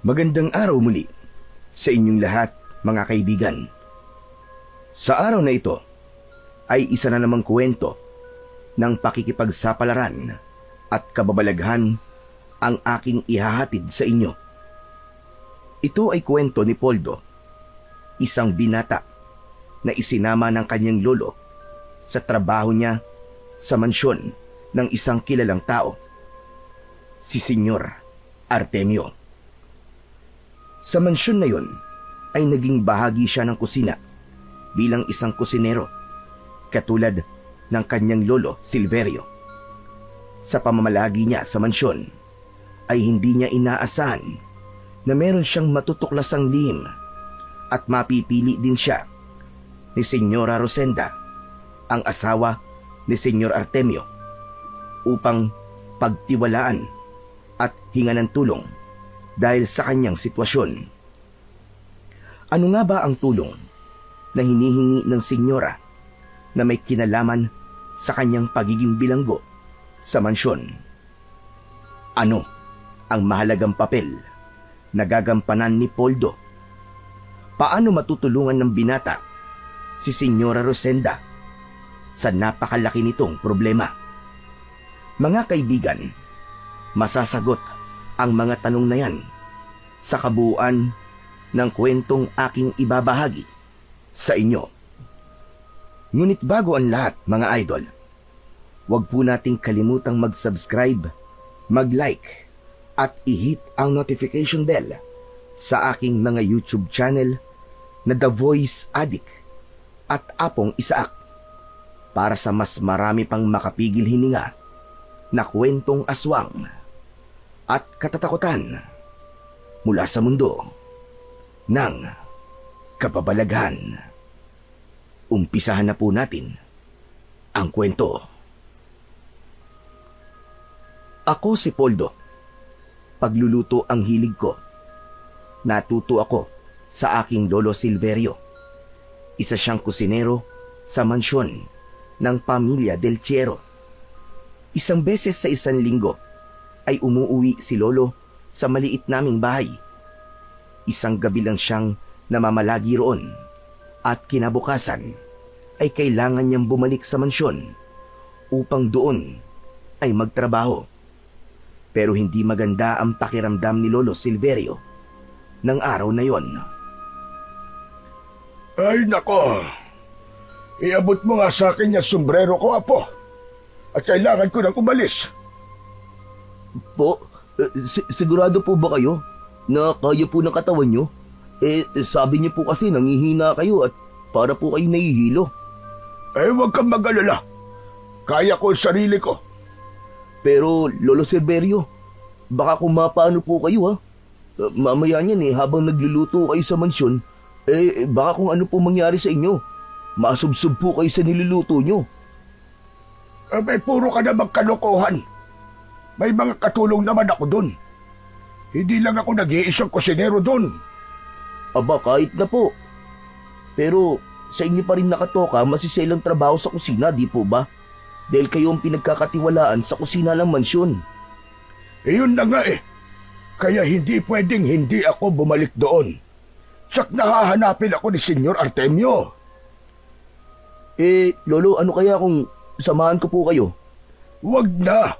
Magandang araw muli sa inyong lahat, mga kaibigan. Sa araw na ito ay isa na namang kwento ng pakikipagsapalaran at kababalaghan ang aking ihahatid sa inyo. Ito ay kwento ni Poldo, isang binata na isinama ng kanyang lolo sa trabaho niya sa mansyon ng isang kilalang tao, si Senyor Artemio. Sa mansyon na yon ay naging bahagi siya ng kusina bilang isang kusinero, katulad ng kanyang lolo Silverio. Sa pamamalagi niya sa mansyon ay hindi niya inaasahan na meron siyang matutuklasang lihim at mapipili din siya ni Senyora Rosenda, ang asawa ni Senyor Artemio, upang pagtiwalaan at hinga ng tulong dahil sa kanyang sitwasyon. Ano nga ba ang tulong na hinihingi ng senyora na may kinalaman sa kanyang pagiging bilanggo sa mansyon? Ano ang mahalagang papel na gagampanan ni Poldo? Paano matutulungan ng binata si Senyora Rosenda sa napakalaki nitong problema? Mga kaibigan, masasagot ang mga tanong na yan sa kabuuan ng kwentong aking ibabahagi sa inyo. Ngunit bago ang lahat, mga idol, huwag po nating kalimutang mag-subscribe, mag-like, at i-hit ang notification bell sa aking mga YouTube channel na The Voice Addict at Apong Isaak para sa mas marami pang makapigil hininga na kwentong aswang at katatakutan mula sa mundo ng kababalaghan. Umpisahan na po natin ang kwento. Ako si Poldo. Pagluluto ang hilig ko. Natuto ako sa aking lolo Silverio. Isa siyang kusinero sa mansyon ng pamilya Del Chiero. Isang beses sa isang linggo ay umuuwi si lolo sa maliit naming bahay. Isang gabi lang siyang namamalagi roon at kinabukasan ay kailangan niyang bumalik sa mansyon upang doon ay magtrabaho. Pero hindi maganda ang pakiramdam ni Lolo Silverio ng araw na yon. Ay nako, iabot mo nga sa akin yung sombrero ko, apo. At kailangan ko nang umalis. Po, sigurado po ba kayo na kaya po ng katawan nyo? Sabi niyo po kasi nangihina kayo at para po kayo nahihilo. Huwag kang mag-alala. Kaya ko ang sarili ko. Pero Lolo Silverio, baka kung mapaano po kayo ha. Mamaya niyan habang nagluluto kayo sa mansyon, baka kung ano po mangyari sa inyo. Masubsob po kayo sa niluluto nyo. May puro ka namang kalokohan. May mga katulong naman ako doon. Hindi lang ako nag-iisang kusinero doon. Aba, kahit na po. Pero sa inyo pa rin nakatoka masiselang trabaho sa kusina, di po ba? Dahil kayo ang pinagkakatiwalaan sa kusina ng mansyon. Yun na nga Kaya hindi pwedeng hindi ako bumalik doon. Tsak nahahanapin ako ni Senyor Artemio. Lolo, ano kaya kung samahan ko po kayo? Wag na.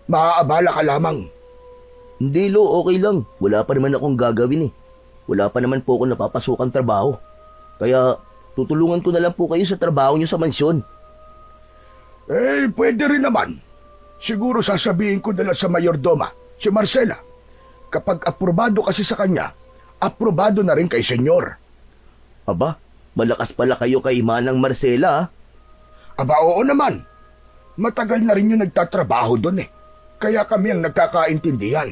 Maaabala ka lamang. Hindi, Lo, okay lang. Wala pa naman akong gagawin Wala pa naman po ako napapasukang trabaho. Kaya tutulungan ko na lang po kayo sa trabaho niyo sa mansyon. Pwede rin naman. Siguro sasabihin ko na lang sa mayordoma, si Marcela. Kapag aprobado kasi sa kanya, aprobado na rin kay Senyor. Aba, malakas pala kayo kay Manang Marcela Aba, oo naman. Matagal na rin yung nagtatrabaho doon Kaya kami ang nagkakaintindihan.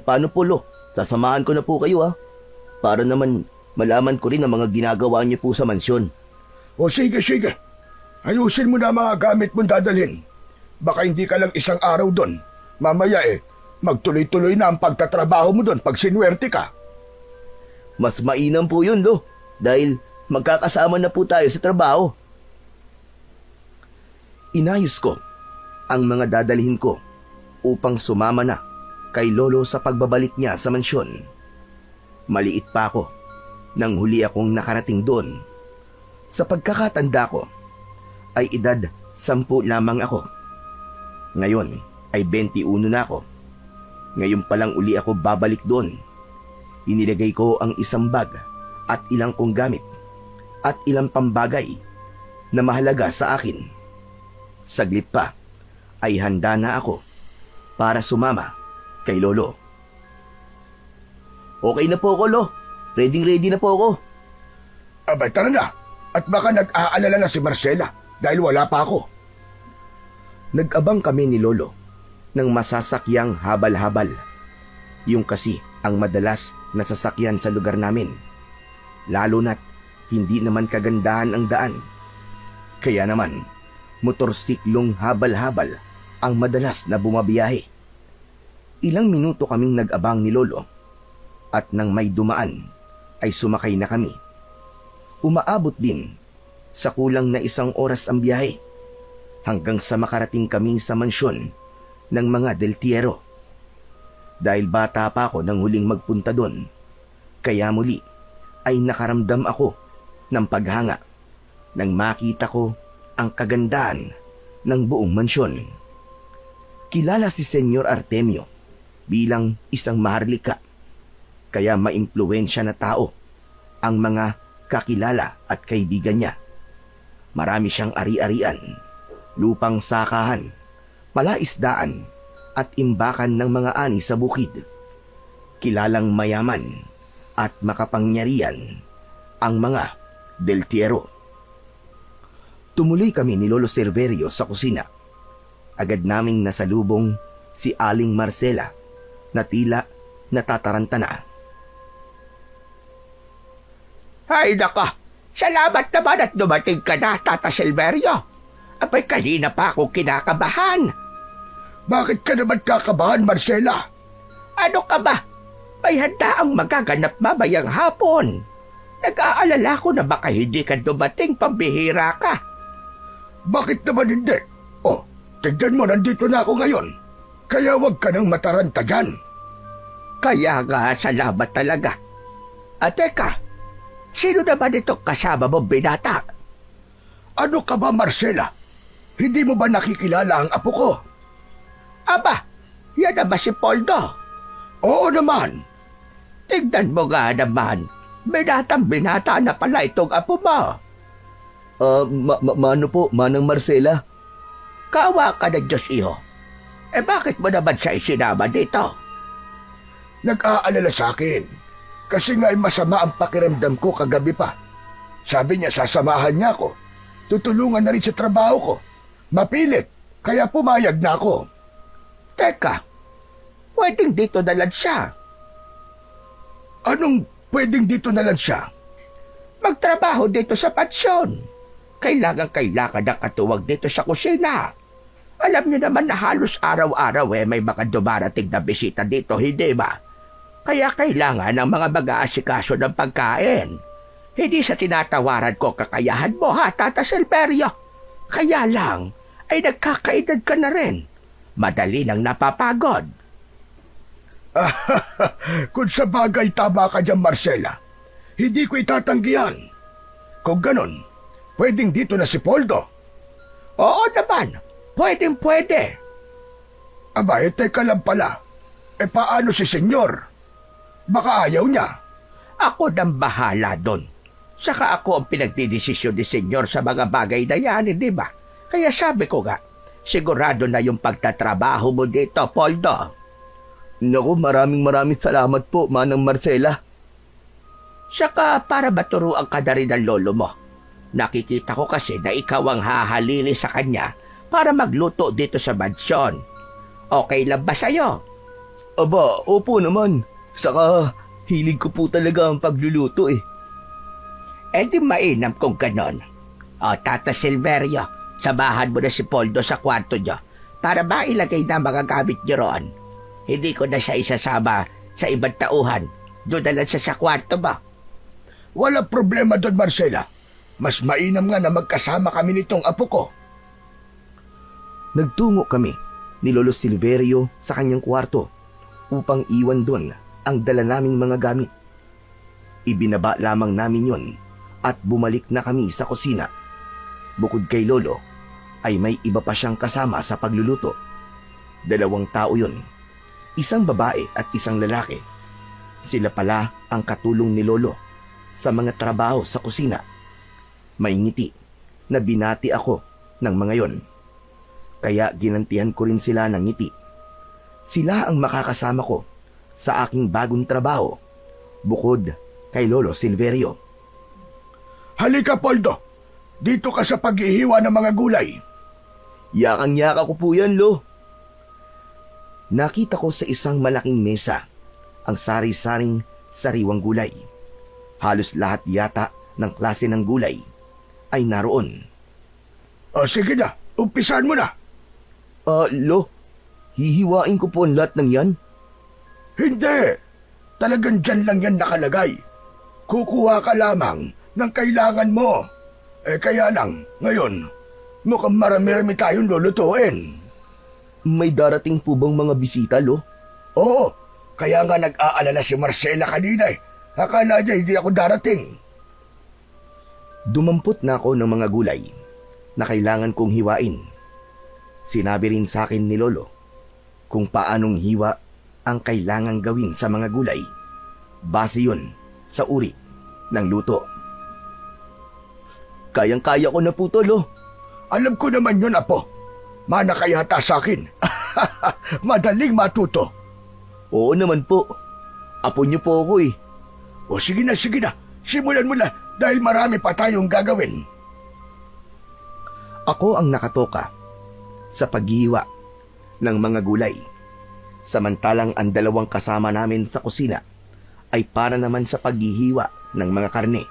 Paano po, Lo? Sasamahan ko na po kayo para naman malaman ko rin ang mga ginagawa niyo po sa mansyon. O sige. Ayusin mo na mga gamit mong dadalhin. Baka hindi ka lang isang araw doon. Mamaya magtuloy-tuloy na ang pagtatrabaho mo doon pag sinuwerte ka. Mas mainam po yun, Lo. Dahil magkakasama na po tayo sa trabaho. Inayos ko ang mga dadalhin ko upang sumama na kay Lolo sa pagbabalik niya sa mansyon. Maliit pa ako nang huli akong nakarating doon. Sa pagkakatanda ko, ay edad 10 lamang ako. Ngayon ay 21 na ako. Ngayon pa lang uli ako babalik doon. Inilagay ko ang isang bag at ilang kong gamit at ilang pambagay na mahalaga sa akin. Saglit pa ay handa na ako para sumama kay Lolo. Okay na po ako, Lo. Ready na po ako. Abay, tara na. At baka nag-aalala na si Marcela dahil wala pa ako. Nag-abang kami ni Lolo ng masasakyang habal-habal. Yung kasi ang madalas na sasakyan sa lugar namin. Lalo na't hindi naman kagandahan ang daan. Kaya naman, motorsiklong habal-habal ang madalas na bumabiyahe. Ilang minuto kaming nag-abang ni Lolo at nang may dumaan ay sumakay na kami. Umaabot din sa kulang na 1 oras ang biyahe hanggang sa makarating kami sa mansyon ng mga Del Tiero. Dahil bata pa ako nang huling magpunta doon, kaya muli ay nakaramdam ako ng paghanga nang makita ko ang kagandahan ng buong mansyon. Kilala si Senyor Artemio bilang isang maharlika, kaya maimpluwensya na tao ang mga kakilala at kaibigan niya. Marami siyang ari-arian, lupang sakahan, palaisdaan at imbakan ng mga ani sa bukid. Kilalang mayaman at makapangyarihan ang mga Del Tiero. Tumuloy kami ni Lolo Silverio sa kusina. Agad naming nasalubong si Aling Marcela na tila natataranta na. Ay naka, salamat naman at dumating ka na, Tata Silverio. Abay, kanina pa ako kinakabahan. Bakit ka naman kakabahan, Marcela? Ano ka ba? May handa ang magaganap mamayang hapon. Nag-aalala ko na baka hindi ka dumating, pambihira ka. Bakit naman hindi? Oh, tignan mo, nandito na ako ngayon. Kaya wag ka nang mataranta dyan. Kaya nga, salamat talaga. At teka, sino naman itong kasama mo, binata? Ano ka ba, Marcela? Hindi mo ba nakikilala ang apo ko? Aba, yan na ba si Poldo? Oo naman. Tignan mo nga naman, binata na pala itong apo mo. Mano po, Manang Marcela? Kawa ka na Diyos, iho. Bakit mo naman siya isinama dito? Nag-aalala sa akin. Kasi nga ay masama ang pakiramdam ko kagabi pa. Sabi niya sasamahan niya ako. Tutulungan na rin sa trabaho ko. Mapilit, kaya pumayag na ako. Teka, pwedeng dito na lang siya. Anong pwedeng dito na lang siya? Magtrabaho dito sa pansyon. Kailangan ng katuwag dito sa kusina. Alam niyo naman na halos araw-araw may mga dumarating na bisita dito, hindi ba? Kaya kailangan ng mga mag-aasikaso ng pagkain. Hindi sa tinatawaran ko kakayahan mo, ha, Tata Silverio? Kaya lang, ay nagkakaedad ka na rin. Madali nang napapagod. Kung sa bagay tama ka dyan, Marcela, hindi ko itatanggihan. Kung ganon, pwedeng dito na si Poldo. Oo naman, pwede. Aba, teka lang pala. Paano si senyor? Baka ayaw niya. Ako nang bahala doon. Saka ako ang pinagdidesisyon ni Senyor sa mga bagay na yan, hindi ba? Kaya sabi ko nga, sigurado na yung pagtatrabaho mo dito, Poldo. Naku, maraming salamat po, Manang Marcela. Saka para maturuan ka na rin ng lolo mo. Nakikita ko kasi na ikaw ang hahalili sa kanya para magluto dito sa mansyon. Okay lang ba sa'yo? Aba, opo naman. Saka, hilig ko po talaga ang pagluluto eh. Di mainam kung ganon. Tata Silverio, samahan mo na si Poldo sa kwarto niyo para mailagay na mga gamit niyo roon. Hindi ko na siya isasama sa ibang tauhan. Doon na lang siya sa kwarto ba? Wala problema doon, Marcela. Mas mainam nga na magkasama kami nitong apo ko. Nagtungo kami ni Lolo Silverio sa kanyang kwarto upang iwan doon ang dala naming mga gamit. Ibinaba lamang namin yon at bumalik na kami sa kusina. Bukod kay Lolo, ay may iba pa siyang kasama sa pagluluto. 2 tao yon, isang babae at isang lalaki. Sila pala ang katulong ni Lolo sa mga trabaho sa kusina. May ngiti na binati ako ng mga yon. Kaya ginantihan ko rin sila ng ngiti. Sila ang makakasama ko sa aking bagong trabaho, bukod kay Lolo Silverio. Halika, Poldo. Dito ka sa paghihiwa ng mga gulay. Yakang-yaka ko po yan, Lo. Nakita ko sa isang malaking mesa ang sari-saring sariwang gulay. Halos lahat yata ng klase ng gulay ay naroon. O sige na, umpisan mo na. Lo, hihiwain ko po ang lahat ng yan? Hindi. Talagang dyan lang yan nakalagay. Kukuha ka lamang ng kailangan mo. Kaya lang, ngayon, mukhang marami-rami tayong lulutuin. May darating po bang mga bisita, Lo? Oo, kaya nga nag-aalala si Marcela kanina eh. Akala niya hindi ako darating. Dumampot na ako ng mga gulay na kailangan kong hiwain. Sinabi rin sa akin ni Lolo kung paanong hiwa ang kailangang gawin sa mga gulay. Base yun sa uri ng luto. Kayang-kaya ko na po to, Lo. Alam ko naman yun, Apo. Mana ka yata sa akin. Madaling matuto. Oo naman po. Apo niyo po ako eh. O sige na. Simulan mo na dahil marami pa tayong gagawin. Ako ang nakatoka sa paghihiwa ng mga gulay. Samantalang ang 2 kasama namin sa kusina ay para naman sa paghihiwa ng mga karne.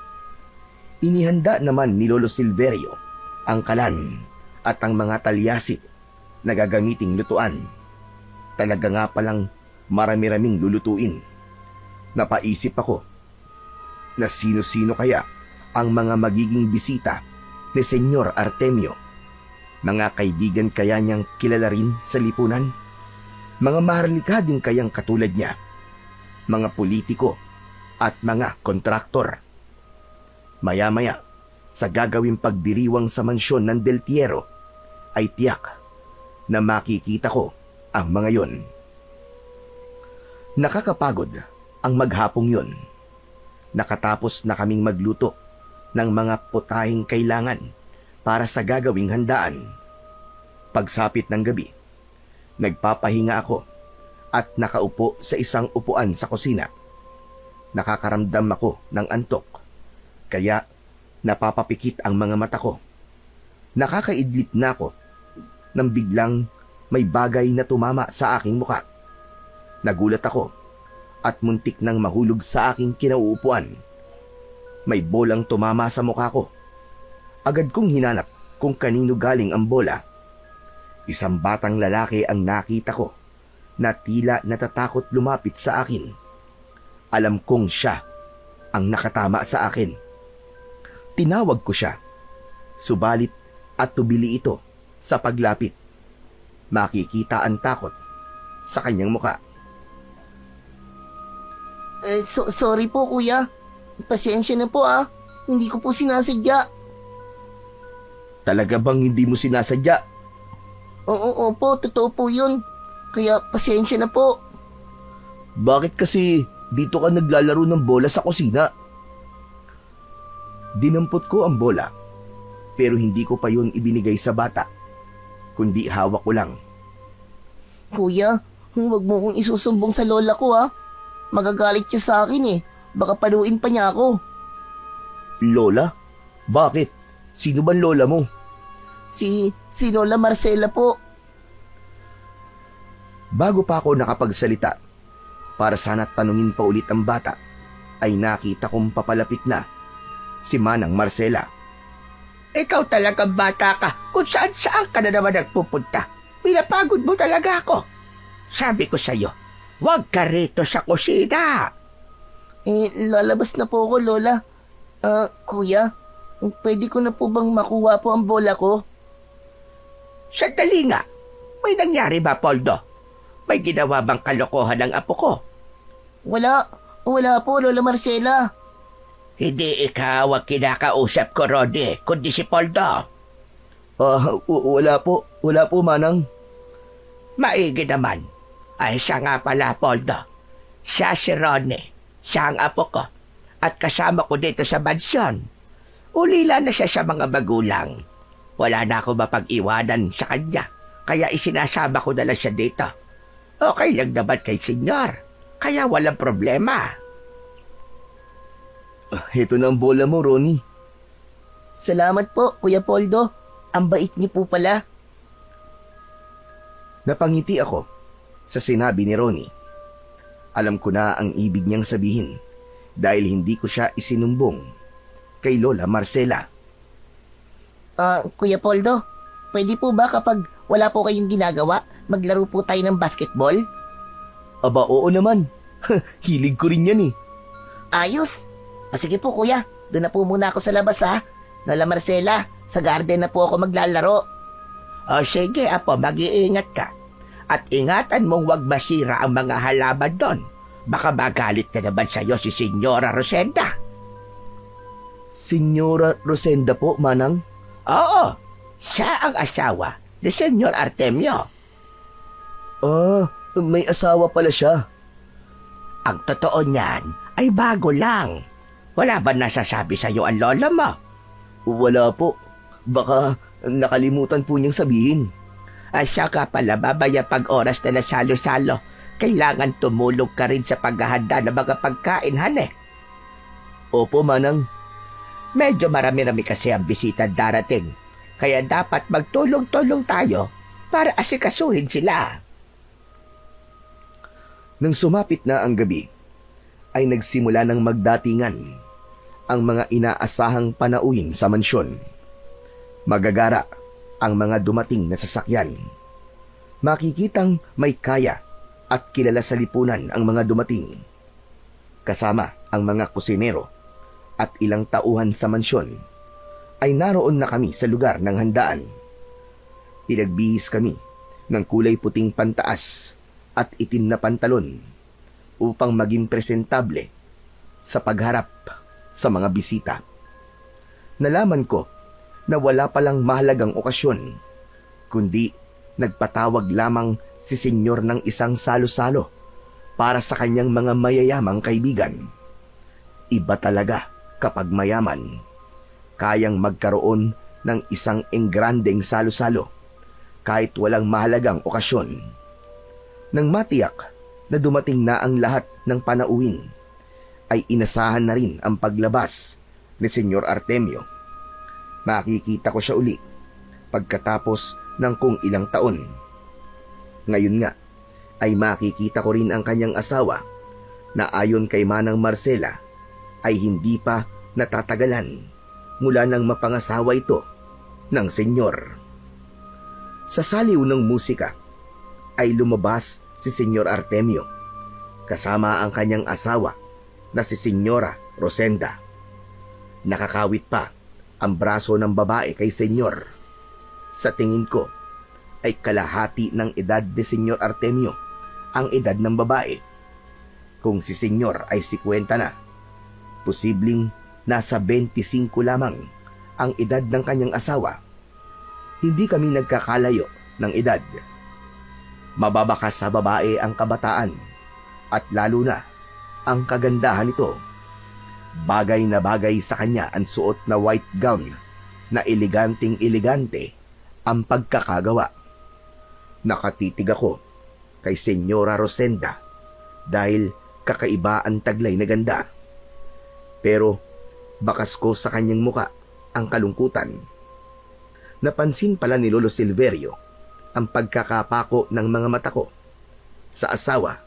Inihanda naman ni Lolo Silverio ang kalan at ang mga talyasi na gagamiting lutuan. Talaga nga palang marami-raming lulutuin. Napaisip ako na sino-sino kaya ang mga magiging bisita ni Senyor Artemio. Mga kaibigan kaya niyang kilala rin sa lipunan? Mga maharlika din kayang katulad niya? Mga politiko at mga kontraktor? Maya-maya, sa gagawing pagdiriwang sa mansyon ng Del Piero, ay tiyak na makikita ko ang mga yon. Nakakapagod ang maghapong yon. Nakatapos na kaming magluto ng mga putahing kailangan para sa gagawing handaan. Pagsapit ng gabi, nagpapahinga ako at nakaupo sa isang upuan sa kusina. Nakakaramdam ako ng antok, kaya napapapikit ang mga mata ko. Nakakaidlip na ako nang biglang may bagay na tumama sa aking muka. Nagulat ako at muntik nang mahulog sa aking kinauupuan. May bolang tumama sa mukha ko. Agad kong hinanap kung kanino galing ang bola. Isang batang lalaki ang nakita ko na tila natatakot lumapit sa akin. Alam kong siya ang nakatama sa akin. Tinawag ko siya, subalit at tubili ito sa paglapit. Makikita ang takot sa kanyang muka. Sorry po, kuya. Pasensya na po, ah. Hindi ko po sinasadya. Talaga bang hindi mo sinasadya? Oo po, totoo po yun. Kaya pasensya na po. Bakit kasi dito ka naglalaro ng bola sa kusina? Dinampot ko ang bola, pero hindi ko pa yun ibinigay sa bata, kundi hawak ko lang. Kuya, huwag mo kong isusumbong sa lola ko, ah. Magagalit siya sa akin eh. Baka paluin pa niya ako. Lola? Bakit? Sino bang lola mo? Si Lola Marcela po. Bago pa ako nakapagsalita, para sana tanungin pa ulit ang bata, ay nakita kong papalapit na si Manang Marcela. Ikaw talagang bata ka kung saan-saan ka na naman nagpupunta. Pinapagod mo talaga ako. Sabi ko sa'yo, huwag ka rito sa kusina. Lalabas na po ako, Lola. Kuya, pwede ko na po bang makuha po ang bola ko? Sandali nga. May nangyari ba, Poldo? May ginawa bang kalokohan ng apo ko? Wala po, Lola Marcela. Hindi ikaw ang kinakausap ko, Rodi, kundi si Poldo. Wala po, Manang. Maigi naman. Ay siya nga pala, Poldo. Siya si Ronnie. Siya ang apo ko. At kasama ko dito sa mansyon. Ulila na siya sa mga magulang. Wala na ako mapag-iwanan sa kanya. Kaya isinasama ko na lang siya dito. Okay lang naman kay senyor. Kaya walang problema. Ito na ang bola mo, Ronnie. Salamat po, Kuya Poldo. Ang bait niyo po pala. Napangiti ako sa sinabi ni Ronnie. Alam ko na ang ibig niyang sabihin dahil hindi ko siya isinumbong kay Lola Marcela. Kuya Poldo, pwede po ba kapag wala po kayong ginagawa, maglaro po tayo ng basketball? Aba, oo naman. Hilig ko rin yan eh. Ayos! Sige po kuya, doon na po muna ako sa labas ha. Lola Marcela, sa garden na po ako maglalaro. O sige, apo, mag-iingat ka. At ingatan mong wag masira ang mga halaman doon. Baka magalit na naman sa'yo si Senyora Rosenda. Senyora Rosenda po, Manang. Oo, siya ang asawa ni Senyor Artemio. May asawa pala siya. Ang totoo niyan ay bago lang. Wala ba nasasabi sa'yo ang lola mo? Wala po. Baka nakalimutan po niyang sabihin. Siya ka pala, babaya pag oras na nasalo-salo. Kailangan tumulog ka rin sa paghahanda ng mga pagkain, hane. Opo, Manang. Medyo marami-rami kasi ang bisita darating. Kaya dapat magtulong-tulong tayo para asikasuhin sila. Nang sumapit na ang gabi, ay nagsimula ng magdatingan ang mga inaasahang panauhin sa mansyon. Magagara ang mga dumating na sasakyan. Makikitang may kaya at kilala sa lipunan ang mga dumating. Kasama ang mga kusinero at ilang tauhan sa mansyon, ay naroon na kami sa lugar ng handaan. Pinagbihis kami ng kulay puting pantaas at itim na pantalon upang maging presentable sa pagharap sa mga bisita. Nalaman ko na wala palang mahalagang okasyon, kundi nagpatawag lamang si senyor ng isang salo-salo para sa kanyang mga mayayamang kaibigan. Iba talaga kapag mayaman, kayang magkaroon ng isang engrandeng salo-salo kahit walang mahalagang okasyon. Nang matiyak na dumating na ang lahat ng panauhin, ay inasahan na rin ang paglabas ni Senyor Artemio. Makikita ko siya uli pagkatapos ng kung ilang taon. Ngayon nga ay makikita ko rin ang kanyang asawa na ayon kay Manang Marcela ay hindi pa natatagalan mula nang mapangasawa ito ng senyor. Sa saliw ng musika ay lumabas si Senyor Artemio kasama ang kanyang asawa na si Senyora Rosenda. Nakakawit pa ang braso ng babae kay senyor. Sa tingin ko ay kalahati ng edad ni Senyor Artemio ang edad ng babae. Kung si senyor ay 50 na, posibleng nasa 25 lamang ang edad ng kanyang asawa. Hindi kami nagkakalayo ng edad. Mababakas sa babae ang kabataan at lalo na ang kagandahan nito. Bagay na bagay sa kanya ang suot na white gown na eleganteng-elegante ang pagkakagawa. Nakatitig ako kay Senyora Rosenda dahil kakaiba ang taglay na ganda. Pero bakas ko sa kanyang muka ang kalungkutan. Napansin pala ni Lolo Silverio ang pagkakapako ng mga mata ko sa asawa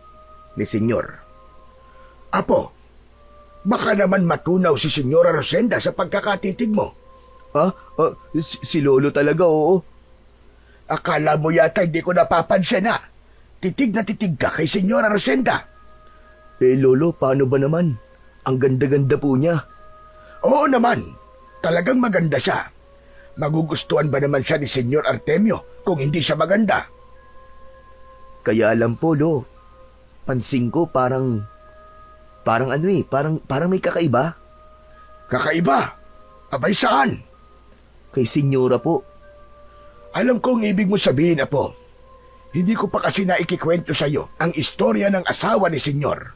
ni Senyor. Apo, baka naman matunaw si Senyora Rosenda sa pagkakatitig mo. Si Lolo talaga, oo. Akala mo yata hindi ko napapansin na. Titig na titig ka kay Senyora Rosenda. Lolo, paano ba naman? Ang ganda-ganda po niya. Oo naman, talagang maganda siya. Magugustuhan ba naman siya ni Senyor Artemio kung hindi siya maganda? Kaya alam po, Lo. Pansin ko parang parang may kakaiba. Kakaiba? Abay saan? Kay Senyora po. Alam ko ang ibig mo sabihin, Apo. Hindi ko pa kasi naikikwento sa'yo ang istorya ng asawa ni Senyor.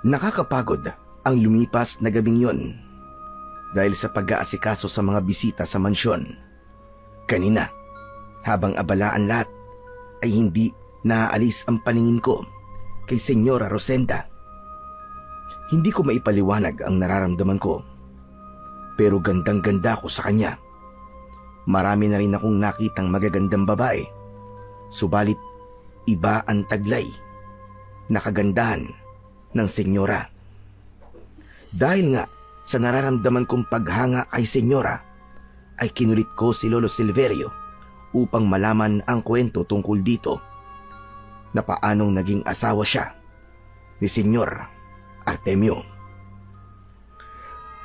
Nakakapagod ang lumipas na gabing yon dahil sa pag-aasikaso sa mga bisita sa mansyon. Kanina, habang abalaan lahat, ay hindi naaalis ang paningin ko kay Senyora Rosenda. Hindi ko maipaliwanag ang nararamdaman ko, pero gandang-ganda ko sa kanya. Marami na rin akong nakitang magagandang babae, subalit iba ang taglay na kagandahan ng Senyora. Dahil nga sa nararamdaman kong paghanga kay Senyora, ay kinulit ko si Lolo Silverio upang malaman ang kwento tungkol dito na paanong naging asawa siya ni Senyor Artemio.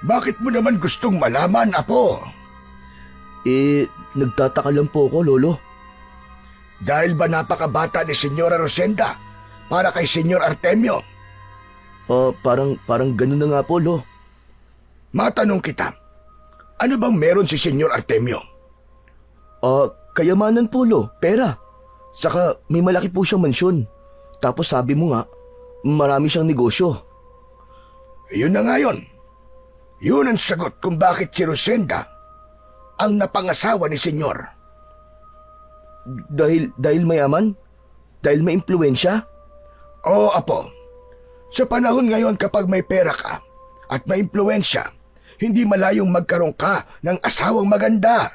Bakit mo naman gustong malaman, Apo? Nagtataka lang po ako, Lolo. Dahil ba napakabata ni Senyora Rosenda para kay Senyor Artemio? Parang ganun na nga po, Lo. Matanong kita, ano bang meron si Senyor Artemio? Kayamanan po, Lo. Pera. Saka may malaki po siyang mansyon. Tapos sabi mo nga, marami siyang negosyo. Yun na nga yun. Yun ang sagot kung bakit si Rosenda ang napangasawa ni Senyor. Dahil mayaman? Dahil may impluensya? Oo, Apo. Sa panahon ngayon kapag may pera ka at may impluensya, hindi malayong magkaroon ka ng asawang maganda.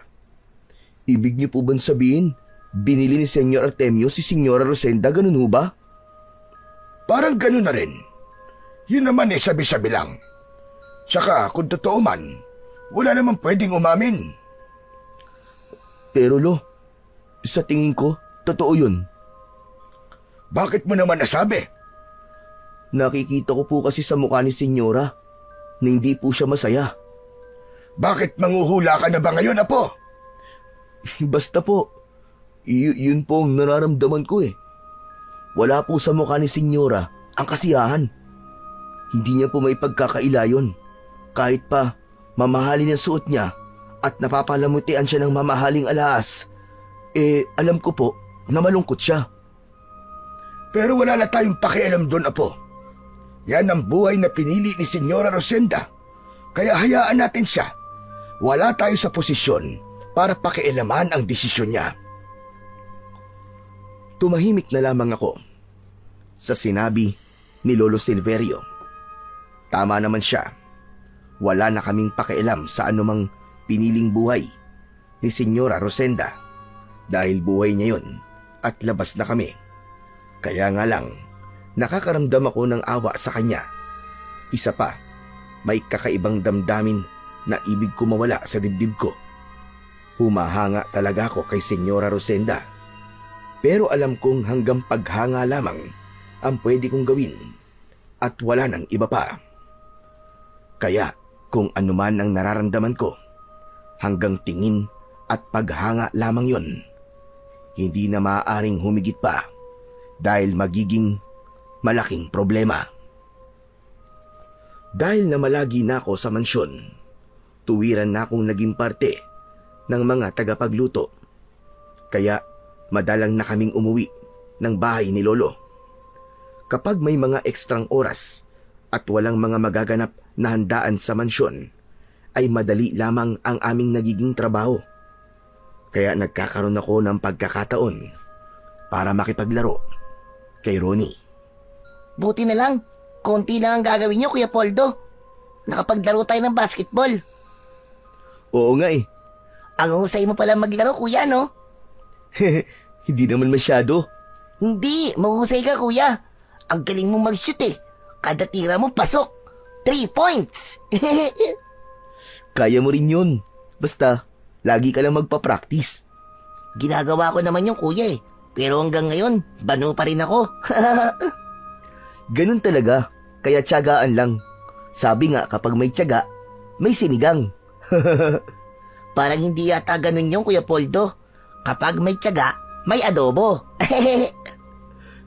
Ibig niyo po bang sabihin, binili ni Senyor Artemio si Senyora Rosenda, ganun ho ba? Parang ganun na rin. Yun naman sabi-sabi lang. Saka kung totoo man, wala naman pwedeng umamin. Pero Lo, sa tingin ko, totoo yun. Bakit mo naman nasabi? Nakikita ko po kasi sa mukha ni Senyora na hindi po siya masaya. Bakit manguhula ka na ba ngayon, Apo? Basta po, yun po ang nararamdaman ko eh. Wala po sa mukha ni Senyora ang kasiyahan. Hindi niya po may pagkakaila yun. Kahit pa mamahalin ang suot niya at napapalamutian siya ng mamahaling alahas, alam ko po na malungkot siya. Pero wala na tayong pakialam doon, Apo. Yan ang buhay na pinili ni Senyora Rosenda. Kaya hayaan natin siya. Wala tayo sa posisyon para pakialaman ang desisyon niya. Tumahimik na lamang ako sa sinabi ni Lolo Silverio. Tama naman siya. Wala na kaming pakialam sa anumang piniling buhay ni Senyora Rosenda dahil buhay niya yun at labas na kami. Kaya nga lang, nakakaramdam ako ng awa sa kanya. Isa pa, may kakaibang damdamin na ibig ko mawala sa dibdib ko. Humahanga talaga ako kay Senyora Rosenda. Pero alam kong hanggang paghanga lamang ang pwede kong gawin at wala nang iba pa. Kaya kung anuman ang nararamdaman ko, hanggang tingin at paghanga lamang yon. Hindi na maaaring humigit pa dahil magiging malaking problema. Dahil na malagi na ako sa mansyon, tuwiran na akong naging parte ng mga tagapagluto. Kaya madalang na kaming umuwi ng bahay ni Lolo. Kapag may mga ekstrang oras at walang mga magaganap na handaan sa mansyon, ay madali lamang ang aming nagiging trabaho. Kaya nagkakaroon ako ng pagkakataon para makipaglaro kay Ronnie. Buti na lang, konti lang ang gagawin niyo, Kuya Poldo. Nakapaglaro tayo ng basketball. Oo nga eh. Ang husay mo pala maglaro, Kuya, no? Hindi naman masyado. Hindi, mahusay ka, Kuya. Ang galing mo mag-shoot eh. Kada tira mo, pasok. 3 points! Kaya mo rin yun. Basta, lagi ka lang magpa-practice. Ginagawa ko naman yung Kuya eh. Pero hanggang ngayon, bano pa rin ako. Ganun talaga, kaya tiyagaan lang. Sabi nga kapag may tiyaga, may sinigang. Parang hindi yata ganun yung Kuya Poldo. Kapag may tiyaga, may adobo.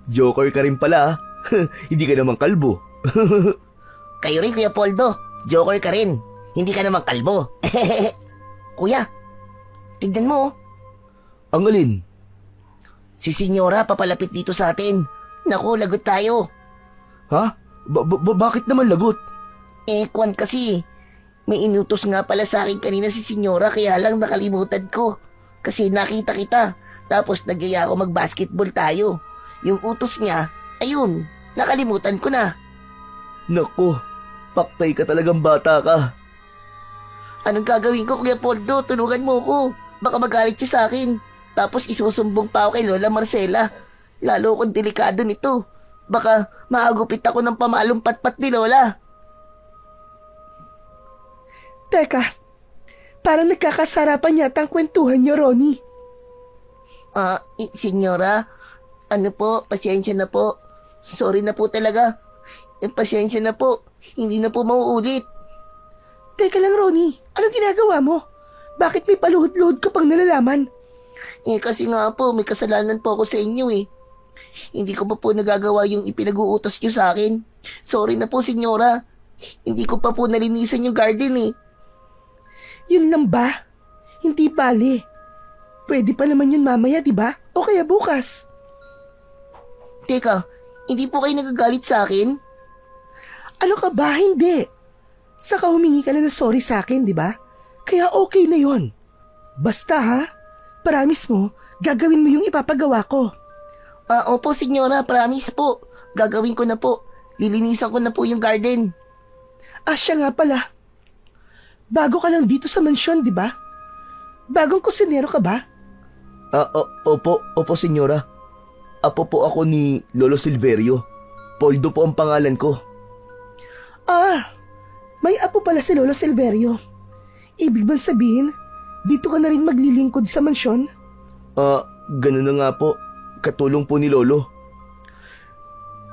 Joker ka rin pala, ah. Hindi ka naman kalbo. Kayo rin, Kuya Poldo. Joker ka rin. Hindi ka naman kalbo. Kuya, tignan mo. Ang alin? Si Senyora papalapit dito sa atin. Naku, lagot tayo. Ha? Bakit naman lagot? Kwan kasi. May inutos nga pala sa akin kanina si Senyora kaya lang nakalimutan ko. Kasi nakita kita. Tapos nagyaya ako mag-basketball tayo. Yung utos niya, ayun, nakalimutan ko na. Naku, paktay ka talagang bata ka. Anong gagawin ko, Kuya Poldo? Tulungan mo ko. Baka magalit siya sa akin. Tapos isusumbong pa ako kay Lola Marcela. Lalo kung delikado nito. Baka maagupit ako ng pamalong patpat ni Lola. Teka, parang nagkakasarapan yata ang kwentuhan niyo, Ronnie. Senyora, ano po, pasensya na po. Sorry na po talaga. Pasensya na po. Hindi na po mauulit. Teka lang, Ronnie. Anong ginagawa mo? Bakit may paluhod-luhod ka pang nalalaman? Kasi nga po, may kasalanan po ako sa inyo eh. Hindi ko pa po nagagawa yung ipinag-uutos nyo sa akin. Sorry na po, Senyora. Hindi ko pa po nalinisan yung garden eh. Yun lang ba? Hindi bale. Pwede pa naman yun mamaya, di ba? O kaya bukas. Teka, hindi po kayo nagagalit sa akin? Ano ka ba? Hindi. Saka humingi ka na ng sorry sa akin, di ba? Kaya okay na yon. Basta ha, promise mo, gagawin mo yung ipapagawa ko. Opo, Senyora, promise po. Gagawin ko na po. Lilinisan ko na po yung garden. Siya nga pala. Bago ka lang dito sa mansyon, di ba? Bagong kusinero ka ba? Opo, senyora. Apo po ako ni Lolo Silverio. Poldo po ang pangalan ko. May apo pala si Lolo Silverio. Ibig bang sabihin, dito ka na rin maglilingkod sa mansyon? Ganun na nga po. Katulong po ni Lolo.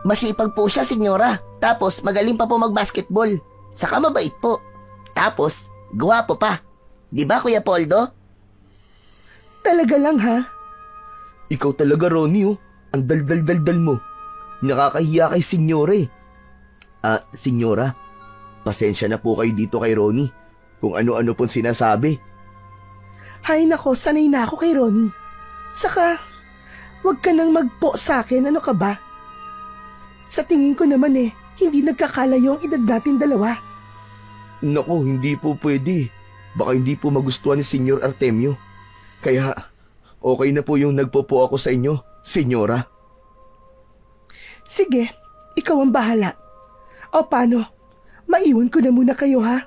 Masipag po siya, Senyora. Tapos magaling pa po mag-basketball. Saka mabait po. Tapos, gwapo pa. Di ba, Kuya Poldo? Talaga lang ha? Ikaw talaga, Ronnie, oh. Ang dal-dal-dal-dal mo. Nakakahiya kay senyora eh. Senyora, pasensya na po kayo dito kay Ronnie kung ano-ano pong sinasabi. Hay nako, sanay na ako kay Ronnie. Saka, wag ka nang magpo sa akin, ano ka ba? Sa tingin ko naman hindi nagkakalayo ang edad natin dalawa. Naku, hindi po pwede. Baka hindi po magustuhan ni Senyor Artemio. Kaya, okay na po yung nagpopo ako sa inyo, senyora. Sige, ikaw ang bahala. O paano? Maiwan ko na muna kayo ha?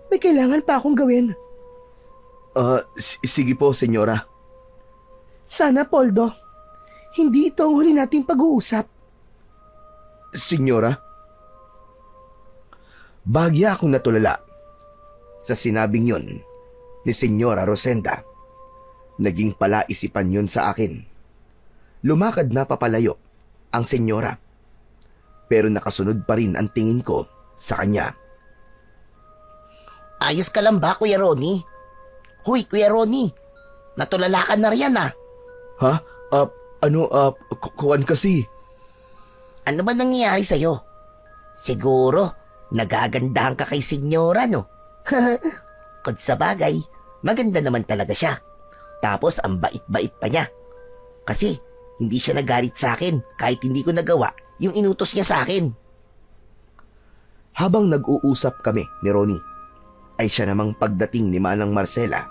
May kailangan pa akong gawin. Sige po, senyora. Sana, Poldo, hindi ito ang huli nating pag-uusap. Senyora? Bahagya akong natulala sa sinabing yun ni Senyora Rosenda. Naging palaisipan yun sa akin. Lumakad na papalayo ang senyora. Pero nakasunod pa rin ang tingin ko sa kanya. Ayos ka lang ba, Kuya Ronnie? Huy, Kuya Ronnie. Natulala ka na riyan ah. Ha? Kuwan kasi. Ano ba nangyayari sa'yo? Siguro, nagagandahan ka kay Senyora, no? Kung sa bagay, maganda naman talaga siya. Tapos ang bait-bait pa niya. Kasi hindi siya nagalit sa akin kahit hindi ko nagawa yung inutos niya sa akin. Habang nag-uusap kami ni Ronnie, ay siya namang pagdating ni Manang Marcela.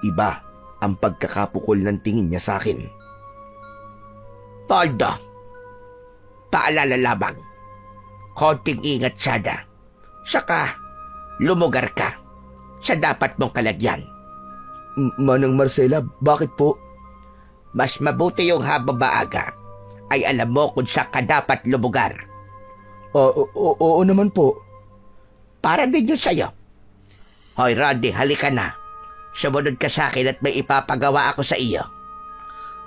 Iba ang pagkakapukol ng tingin niya sa akin. Poldo, paalala lamang. Konting ingat sana. Saka, lumugar ka. Siya dapat mong kalagyan. Manang Marcela, bakit po? Mas mabuti yung habang maaga ay alam mo kung saan ka dapat lumugar. Oo naman po. Para din yun sa'yo. Hoy, Rodney, halika na. Sumunod ka sa akin at may ipapagawa ako sa iyo.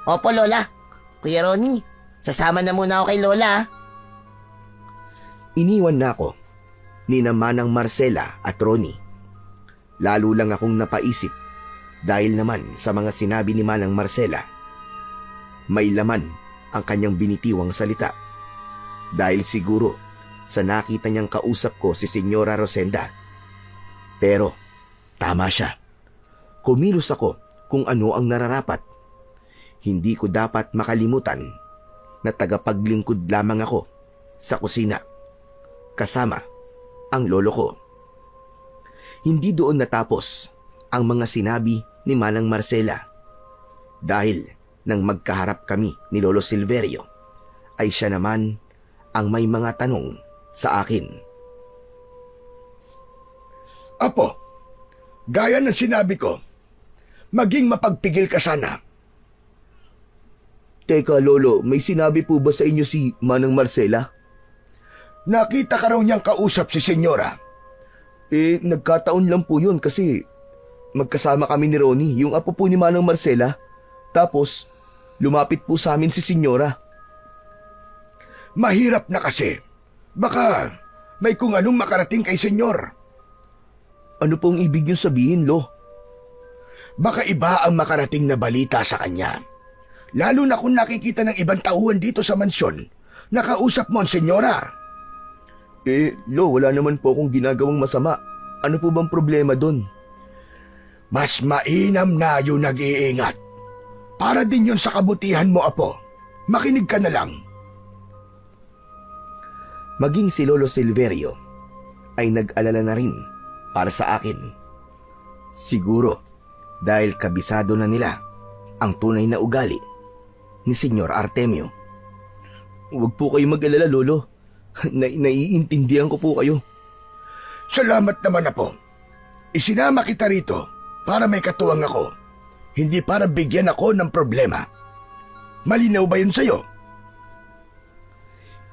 Opo, Lola. Kuya Ronnie, sasama na muna ako kay Lola. Iniwan na ako ni Manang Marcela at Ronnie. Lalo lang akong napaisip dahil naman sa mga sinabi ni Manang Marcela. may laman ang kanyang binitiwang salita. Dahil siguro sa nakita niyang kausap ko si Senyora Rosenda. Pero tama siya. Kumilos ako kung ano ang nararapat. Hindi ko dapat makalimutan na tagapaglingkod lamang ako sa kusina kasama ang lolo ko. Hindi doon natapos ang mga sinabi ni Manang Marcela. Dahil nang magkaharap kami ni Lolo Silverio, ay siya naman ang may mga tanong sa akin. Apo, gaya ng sinabi ko, maging mapagpigil ka sana. Teka Lolo, may sinabi po ba sa inyo si Manang Marcela? Nakita ka raw niyang kausap si Senyora. Nagkataon lang po yun kasi magkasama kami ni Ronnie, yung apo po ni Manang Marcela. Tapos, lumapit po sa amin si Senyora. Mahirap na kasi. Baka may kung anong makarating kay Senyor. Ano pong ibig niyong sabihin, Lo? Baka iba ang makarating na balita sa kanya. Lalo na kung nakikita ng ibang tauhan dito sa mansyon. Nakausap mo ang Senyora. Lo, wala naman po akong ginagawang masama. Ano po bang problema doon? Mas mainam na yung nag-iingat. Para din yun sa kabutihan mo, Apo. Makinig ka na lang. Maging si Lolo Silverio ay nag-alala na rin para sa akin. Siguro dahil kabisado na nila ang tunay na ugali ni Senyor Artemio. Huwag po kayo mag-alala, Lolo. Naiintindihan ko po kayo. Salamat naman, Apo. Isinama kita rito para may katuwang ako. Hindi para bigyan ako ng problema. Malinaw ba yun sa'yo?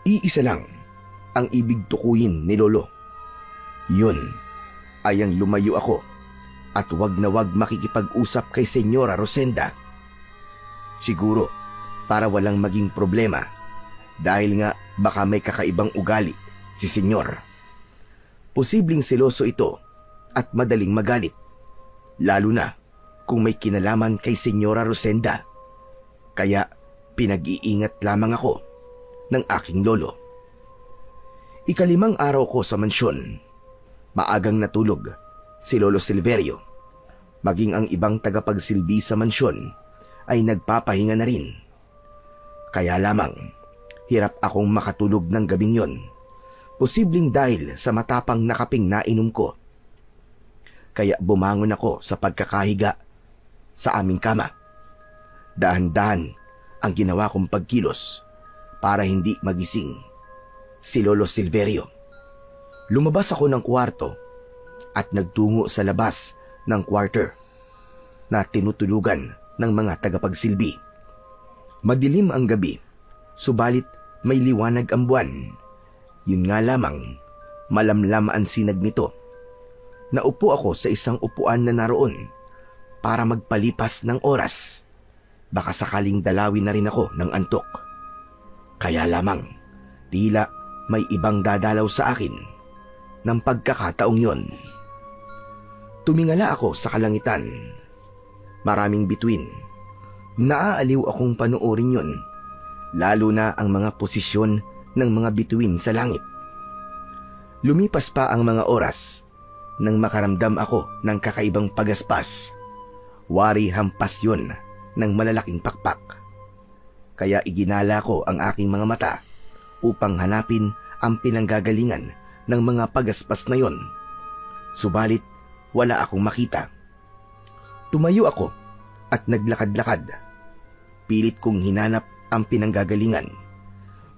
Iisa lang ang ibig tukuyin ni Lolo. Yun ay ang lumayo ako at wag na wag makikipag-usap kay Senyora Rosenda. Siguro para walang maging problema dahil nga baka may kakaibang ugali si Senyor. Posibleng seloso ito at madaling magalit, lalo na kung may kinalaman kay Senyora Rosenda. Kaya pinag-iingat lamang ako ng aking lolo. Ikalimang araw ko sa mansyon. Maagang natulog si Lolo Silverio. Maging ang ibang tagapagsilbi sa mansyon ay nagpapahinga na rin. Kaya lamang, hirap akong makatulog ng gabing yon. Posibleng dahil sa matapang na kapeng nainom ko. Kaya bumangon ako sa pagkakahiga sa aming kama. Dahan-dahan ang ginawa kong pagkilos para hindi magising si Lolo Silverio. Lumabas ako ng kwarto at nagtungo sa labas ng quarter na tinutulugan ng mga tagapagsilbi. Madilim ang gabi, subalit may liwanag ang buwan. Yun nga lamang, malamlam ang sinag nito. Naupo ako sa isang upuan na naroon para magpalipas ng oras. Baka sakaling dalawin na rin ako ng antok. Kaya lamang, tila may ibang dadalaw sa akin ng pagkakataong yon. Tumingala ako sa kalangitan. Maraming bituin. Naaaliw akong panoorin yon, lalo na ang mga posisyon ng mga bituin sa langit. Lumipas pa ang mga oras nang makaramdam ako ng kakaibang pagaspas. Wari hampas yun ng malalaking pakpak. Kaya iginala ko ang aking mga mata upang hanapin ang pinanggagalingan ng mga pagaspas na yon. Subalit wala akong makita. Tumayo ako at naglakad-lakad. Pilit kong hinanap ang pinanggagalingan.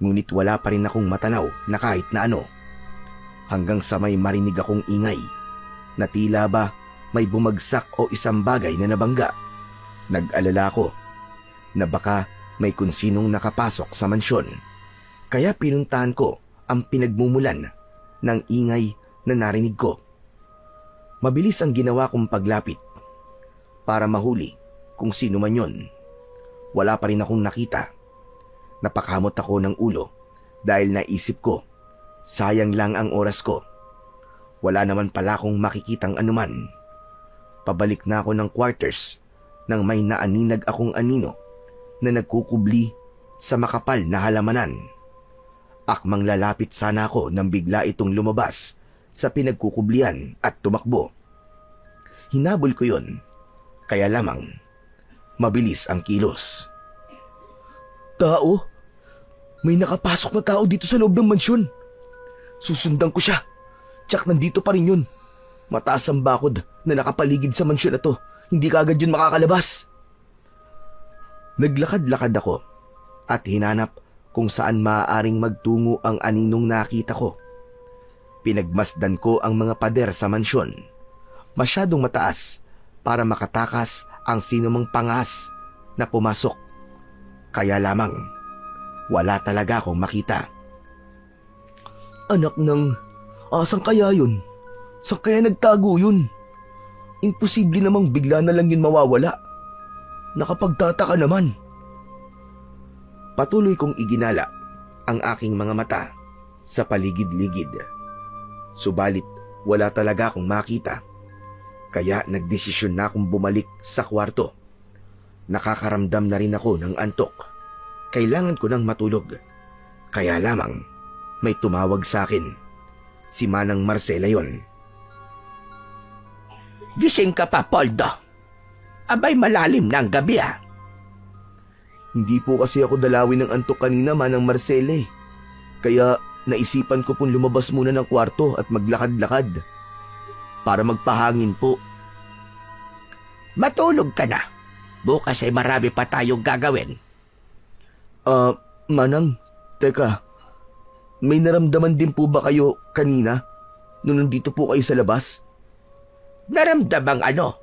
Ngunit wala pa rin akong matanaw na kahit na ano. Hanggang sa may marinig akong ingay na tila ba may bumagsak o isang bagay na nabangga. Nag-alala ko na baka may kung sinong nakapasok sa mansyon. Kaya pinuntahan ko ang pinagmumulan ng ingay na narinig ko. Mabilis ang ginawa kong paglapit para mahuli kung sino man yon. Wala pa rin akong nakita. Napakamot ako ng ulo dahil naisip ko, sayang lang ang oras ko. Wala naman pala akong makikitang anuman. Pabalik na ako ng quarters nang may naaninag akong anino na nagkukubli sa makapal na halamanan. Akmang lalapit sana ako nang bigla itong lumabas sa pinagkukublian at tumakbo. Hinabol ko yun, kaya lamang mabilis ang kilos. Tao? May nakapasok na tao dito sa loob ng mansyon. Susundan ko siya. Tsak nandito pa rin yun. Mataas ang bakod na nakapaligid sa mansyon na to. Hindi kaagad yun makakalabas. Naglakad-lakad ako at hinanap kung saan maaaring magtungo ang aninong nakita ko. Pinagmasdan ko ang mga pader sa mansyon. Masyadong mataas para makatakas ang sinumang pangas na pumasok. Kaya lamang, wala talaga akong makita. Anak ng... Saan kaya yun? Saan kaya nagtago yun? Imposible namang bigla na lang yun mawawala. Nakapagtataka naman. Patuloy kong iginala ang aking mga mata sa paligid-ligid. Subalit wala talaga akong makita. Kaya nagdesisyon na akong bumalik sa kwarto. Nakakaramdam na rin ako ng antok. Kailangan ko nang matulog. Kaya lamang may tumawag sa akin. Si Manang Marcela yon. Gising ka pa, Poldo. Abay, malalim na ang gabi ah. Hindi po kasi ako dalawin ng antok kanina, Manang Marcela eh. Kaya naisipan ko pong lumabas muna ng kwarto at maglakad-lakad. Para magpahangin po. Matulog ka na. Bukas ay marami pa tayong gagawin. Manang, teka. May naramdaman din po ba kayo kanina nung nandito po kayo sa labas? Naramdamang ano?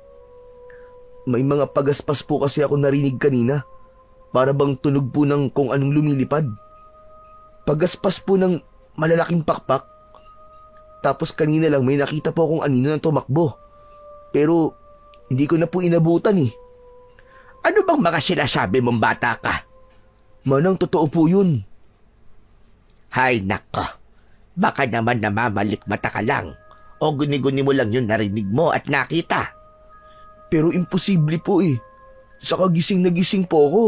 May mga pagaspas po kasi ako narinig kanina. Para bang tunog po ng kung anong lumilipad. Pagaspas po ng malalaking pakpak. Tapos kanina lang may nakita po akong anino na tumakbo. Pero hindi ko na po inabutan eh. Ano bang mga sinasabi mong bata ka? Manang, totoo po yun. Hay nako. Baka naman namamalik mata ka lang. O guni-guni mo lang yung narinig mo at nakita. Pero imposible po eh. Saka gising na gising po ako.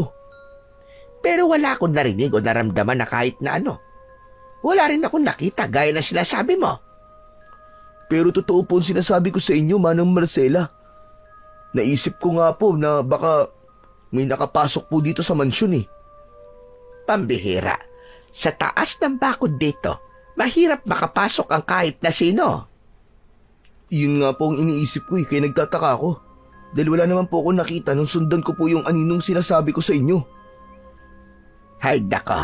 Pero wala akong narinig o naramdaman na kahit na ano. Wala rin akong nakita gaya na sinasabi mo. Pero totoo po ang sinasabi ko sa inyo, Manang Marcela. Naisip ko nga po na baka may nakapasok po dito sa mansyon eh. Pambihira. Sa taas ng bakod dito, mahirap makapasok ang kahit na sino. Yun nga po ang iniisip ko eh, kaya nagtataka ako. Dahil wala naman po ako nakita nung sundan ko po yung aninong sinasabi ko sa inyo. Hay nako.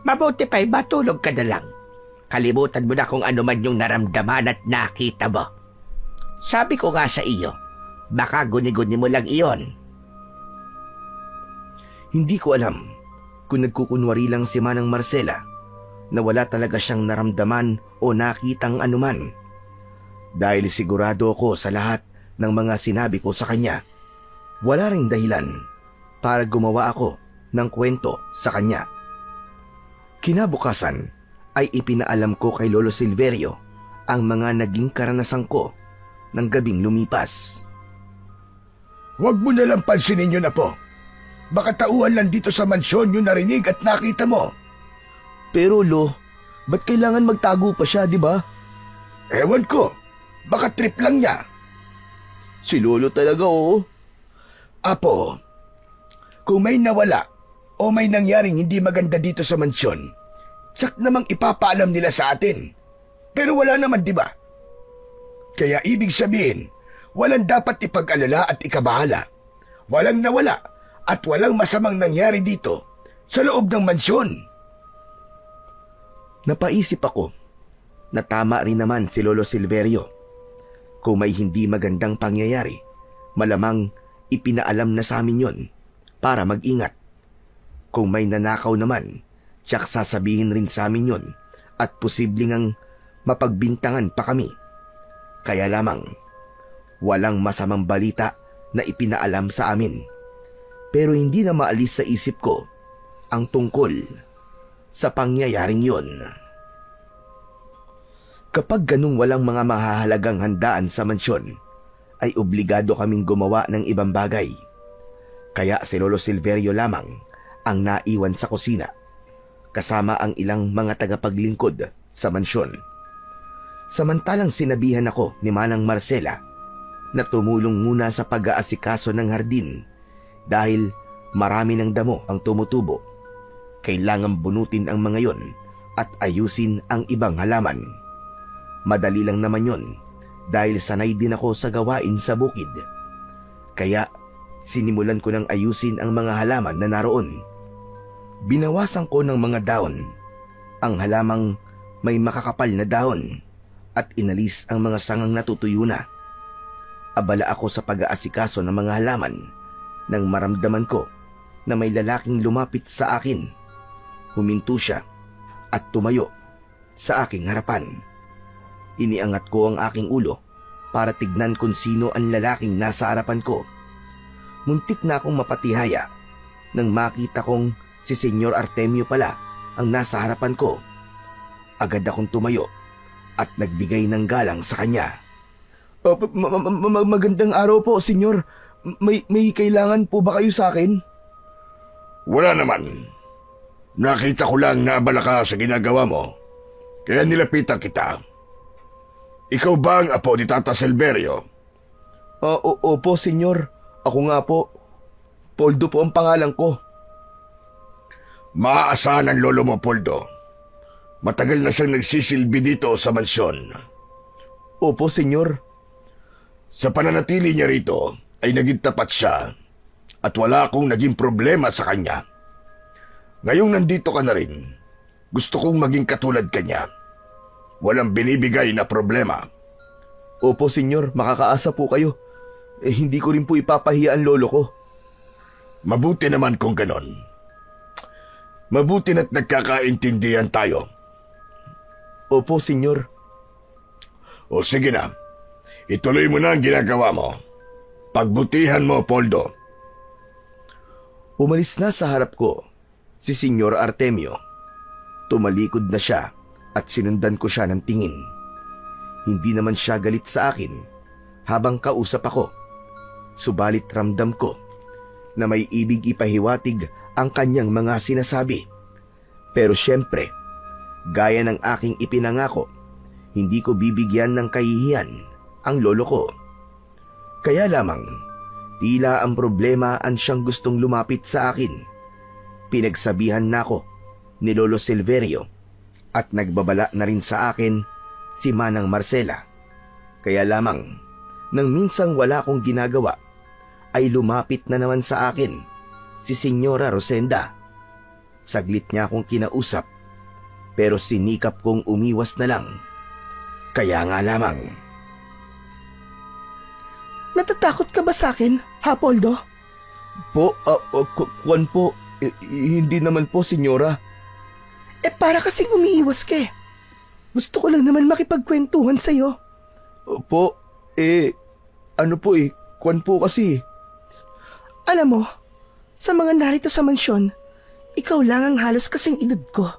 Mabuti pa'y matulog ka na lang. Kalimutan mo na kung ano man yung naramdaman at nakita mo. Sabi ko nga sa iyo, baka guni-guni mo lang iyon. Hindi ko alam kung nagkukunwari lang si Manang Marcela na wala talaga siyang naramdaman o nakitang anuman. Dahil sigurado ako sa lahat ng mga sinabi ko sa kanya, wala ring dahilan para gumawa ako ng kwento sa kanya. Kinabukasan ay ipinaalam ko kay Lolo Silverio ang mga naging karanasan ko ng gabing lumipas. Huwag mo nalang pansinin yun na po. Baka tauhan lang dito sa mansyon yung narinig at nakita mo. Pero Lo, ba't kailangan magtago pa siya, di ba? Ewan ko. Baka trip lang niya. Si Lolo talaga, oo. Apo, kung may nawala o may nangyaring hindi maganda dito sa mansyon, tsak namang ipapaalam nila sa atin. Pero wala naman, di ba? Kaya ibig sabihin, walang dapat ipag-alala at ikabahala. Walang nawala at walang masamang nangyari dito sa loob ng mansyon. Napaisip ako na tama rin naman si Lolo Silverio. Kung may hindi magandang pangyayari, malamang ipinaalam na sa amin yon para mag-ingat. Kung may nanakaw naman, tiyak sasabihin rin sa amin yon at posibleng ang mapagbintangan pa kami. Kaya lamang, walang masamang balita na ipinaalam sa amin. Pero hindi na maalis sa isip ko ang tungkol sa pangyayaring yon. Kapag ganung walang mga mahahalagang handaan sa mansyon, ay obligado kaming gumawa ng ibang bagay. Kaya si Lolo Silverio lamang ang naiwan sa kusina, kasama ang ilang mga tagapaglingkod sa mansyon. Samantalang sinabihan ako ni Manang Marcela na tumulong muna sa pag-aasikaso ng hardin dahil marami ng damo ang tumutubo. Kailangang bunutin ang mga yon at ayusin ang ibang halaman. Madali lang naman yon dahil sanay din ako sa gawain sa bukid. Kaya sinimulan ko ng ayusin ang mga halaman na naroon. Binawasan ko ng mga daon ang halamang may makakapal na dahon at inalis ang mga sangang natutuyo na. Abala ako sa pag-aasikaso ng mga halaman nang maramdaman ko na may lalaking lumapit sa akin. Huminto siya at tumayo sa aking harapan. Iniangat ko ang aking ulo para tignan kung sino ang lalaking nasa harapan ko. Muntik na akong mapatihaya nang makita kong si Senyor Artemio pala ang nasa harapan ko. Agad akong tumayo at nagbigay ng galang sa kanya. Magandang araw po, Senyor. May kailangan po ba kayo sa akin? Wala naman. Nakita ko lang na abala ka sa ginagawa mo, kaya nilapitan kita. Ikaw ba ang apo ni Tata Silverio? Opo, Senyor. Ako nga po. Poldo po ang pangalan ko. Maaasahan ang lolo mo, Poldo. Matagal na siyang nagsisilbi dito sa mansyon. Opo, Senyor. Sa pananatili niya rito ay naging tapat siya at wala akong naging problema sa kanya. Ngayong nandito ka na rin, gusto kong maging katulad kanya. Walang binibigay na problema. Opo, Senyor. Makakaasa po kayo. Hindi ko rin po ipapahiya ang lolo ko. Mabuti naman kung ganon. Mabuti na't nagkakaintindihan tayo. Opo, Senyor. O sige na, ituloy mo na ang ginagawa mo. Pagbutihan mo, Poldo. Umalis na sa harap ko si Senyor Artemio. Tumalikod na siya at sinundan ko siya ng tingin. Hindi naman siya galit sa akin habang kausap ako. Subalit ramdam ko na may ibig ipahiwatig ang kanyang mga sinasabi. Pero syempre, gaya ng aking ipinangako, hindi ko bibigyan ng kahihiyan ang lolo ko. Kaya lamang, tila ang problema ang siyang gustong lumapit sa akin. Pinagsabihan na ako ni Lolo Silverio at nagbabala na rin sa akin si Manang Marcela. Kaya lamang, nang minsang wala akong ginagawa, ay lumapit na naman sa akin si Senyora Rosenda. Saglit niya akong kinausap, pero sinikap kong umiwas na lang. Kaya nga lamang. Natatakot ka ba sa akin, ha, Poldo? Kwan po, hindi naman po, Senyora. Para kasing umiiwas ka eh. Gusto ko lang naman makipagkwentuhan sa'yo. Kwan po kasi. Alam mo, sa mga narito sa mansyon, ikaw lang ang halos kasing edad ko.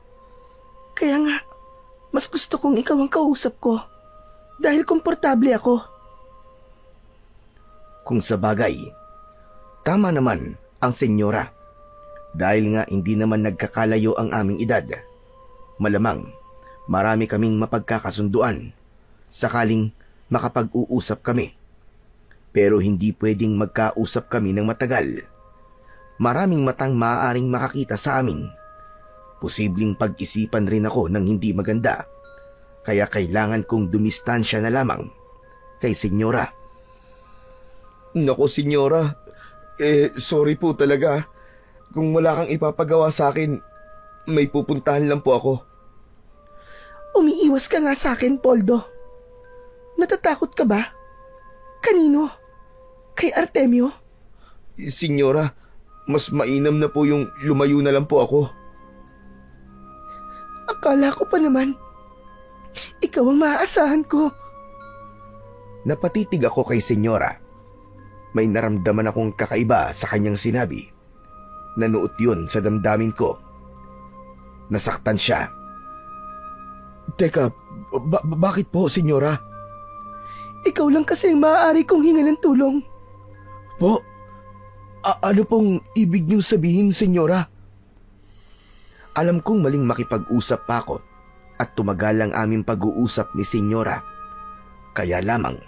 Kaya nga, mas gusto kong ikaw ang kausap ko. Dahil komportable ako. Kung sa bagay, tama naman ang Senyora. Dahil nga hindi naman nagkakalayo ang aming edad. Malamang, marami kaming mapagkakasunduan sakaling makapag-uusap kami. Pero hindi pwedeng magkausap kami ng matagal. Maraming matang maaaring makakita sa amin. Posibleng pag-isipan rin ako ng hindi maganda. Kaya kailangan kong dumistansya na lamang kay Senyora. Nako, Senyora. Sorry po talaga. Kung wala kang ipapagawa sa akin, may pupuntahan lang po ako. Umiiwas ka nga sa akin, Poldo. Natatakot ka ba? Kanino? Kay Artemio? Senyora, mas mainam na po yung lumayo na lang po ako. Akala ko pa naman, ikaw ang maaasahan ko. Napatitig ako kay Senyora. May naramdaman akong kakaiba sa kanyang sinabi. Nanuot yun sa damdamin ko. Nasaktan siya. Teka, bakit po, Senyora? Ikaw lang kasi ang maaari kong hinga ng tulong. Ano pong ibig niyong sabihin, senyora? Alam kong maling makipag-usap pa ako at tumagal ang aming pag-uusap ni senyora. Kaya lamang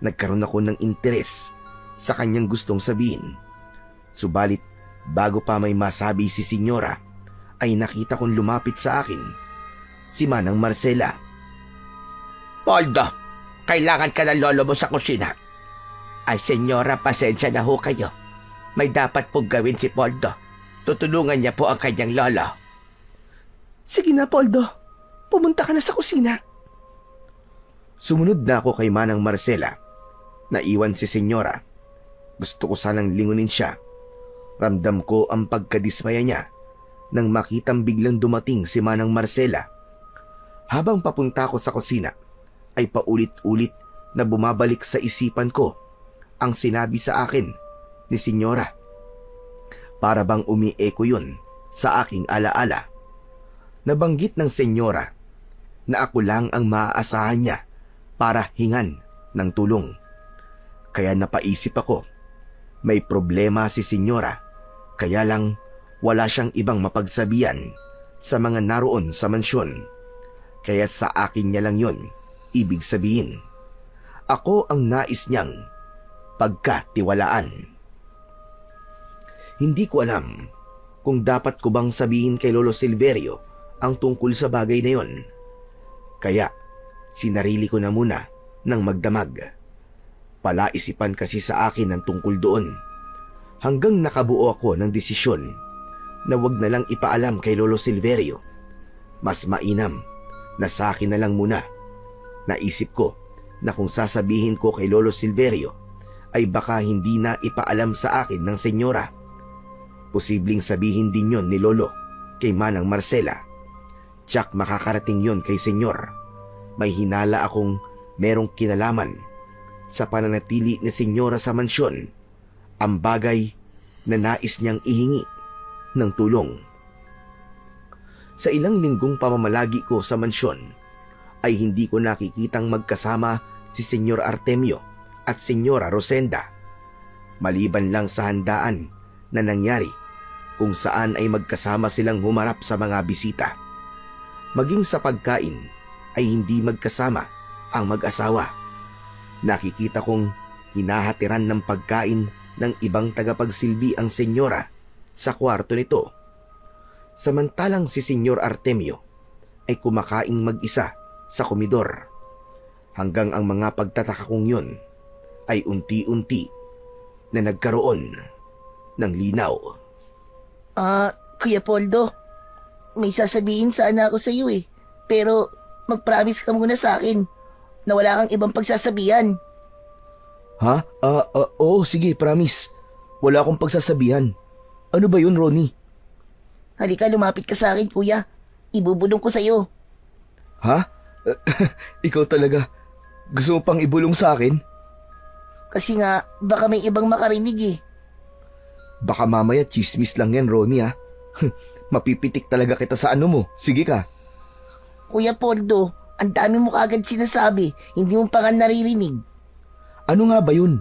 nagkaroon ako ng interes sa kanyang gustong sabihin. Subalit bago pa may masabi si senyora ay nakita kong lumapit sa akin si Manang Marcela. Poldo, kailangan ka ng lolo mo sa kusina. Ay, senyora, pasensya na ho kayo. May dapat pong gawin si Poldo. Tutulungan niya po ang kanyang lolo. Sige na, Poldo. Pumunta ka na sa kusina. Sumunod na ako kay Manang Marcela. Naiwan si senyora. Gusto ko sanang lingunin siya. Ramdam ko ang pagkadismaya niya nang makitang biglang dumating si Manang Marcela. Habang papunta ko sa kusina, ay paulit-ulit na bumabalik sa isipan ko ang sinabi sa akin ni senyora. Para bang umi-echo yun sa aking alaala. Nabanggit ng senyora na ako lang ang maaasahan niya para hingan ng tulong. Kaya napaisip ako, may problema si senyora, kaya lang wala siyang ibang mapagsabihan sa mga naroon sa mansyon. Kaya sa akin niya lang yun, ibig sabihin, ako ang nais niyang pagkatiwalaan. Hindi ko alam kung dapat ko bang sabihin kay Lolo Silverio ang tungkol sa bagay na yon. Kaya sinarili ko na muna ng magdamag. Palaisipan kasi sa akin ang tungkol doon. Hanggang nakabuo ako ng desisyon na wag na lang ipaalam kay Lolo Silverio. Mas mainam na sa akin na lang muna. Naisip ko na kung sasabihin ko kay Lolo Silverio ay baka hindi na ipaalam sa akin ng senyora. Posibleng sabihin din yon ni Lolo kay Manang Marcela. Tiyak makakarating yon kay senyor. May hinala akong merong kinalaman sa pananatili ni senyora sa mansyon, ang bagay na nais niyang ihingi ng tulong. Sa ilang linggong pamamalagi ko sa mansyon, ay hindi ko nakikitang magkasama si Senyor Artemio at Senyora Rosenda. Maliban lang sa handaan na nangyari kung saan ay magkasama silang humarap sa mga bisita. Maging sa pagkain ay hindi magkasama ang mag-asawa. Nakikita kong hinahatiran ng pagkain ng ibang tagapagsilbi ang senyora sa kwarto nito. Samantalang si Senyor Artemio ay kumakaing mag-isa sa komedor. Hanggang ang mga pagtataka kong yun ay unti-unti na nagkaroon ng linaw. Kuya Poldo, may sasabihin sana ako sa iyo eh. Pero mag-promise ka muna sa akin na wala kang ibang pagsasabihan. Ha? Oo, sige, promise. Wala akong pagsasabihan. Ano ba yun, Ronnie? Halika, lumapit ka sa akin, kuya. Ibubulong ko sa iyo. Ha? Ikaw talaga. Gusto mo pang ibulong sa akin? Kasi nga, baka may ibang makarinig eh. Baka mamaya chismis lang yan, Ronnie, ha? Mapipitik talaga kita sa ano mo. Sige ka. Kuya Poldo, ang dami mo kagad sinasabi. Hindi mo pa nga naririnig. Ano nga ba yun?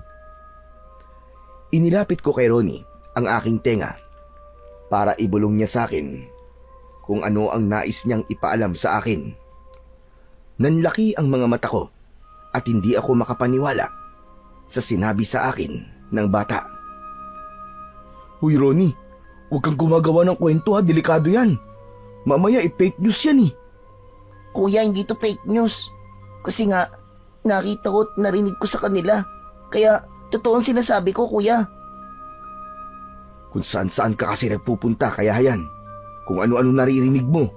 Inilapit ko kay Ronnie ang aking tenga para ibulong niya sa akin kung ano ang nais niyang ipaalam sa akin. Nanlaki ang mga mata ko at hindi ako makapaniwala sa sinabi sa akin ng bata. Huy Ronnie, huwag kang gumagawa ng kwento ha, delikado yan. Mamaya fake news yan eh. Kuya, hindi to fake news. Kasi nga, nakita ko at narinig ko sa kanila. Kaya, totoo ang sinasabi ko, kuya. Kung saan-saan ka kasi nagpupunta, kaya hayan. Kung ano-ano naririnig mo.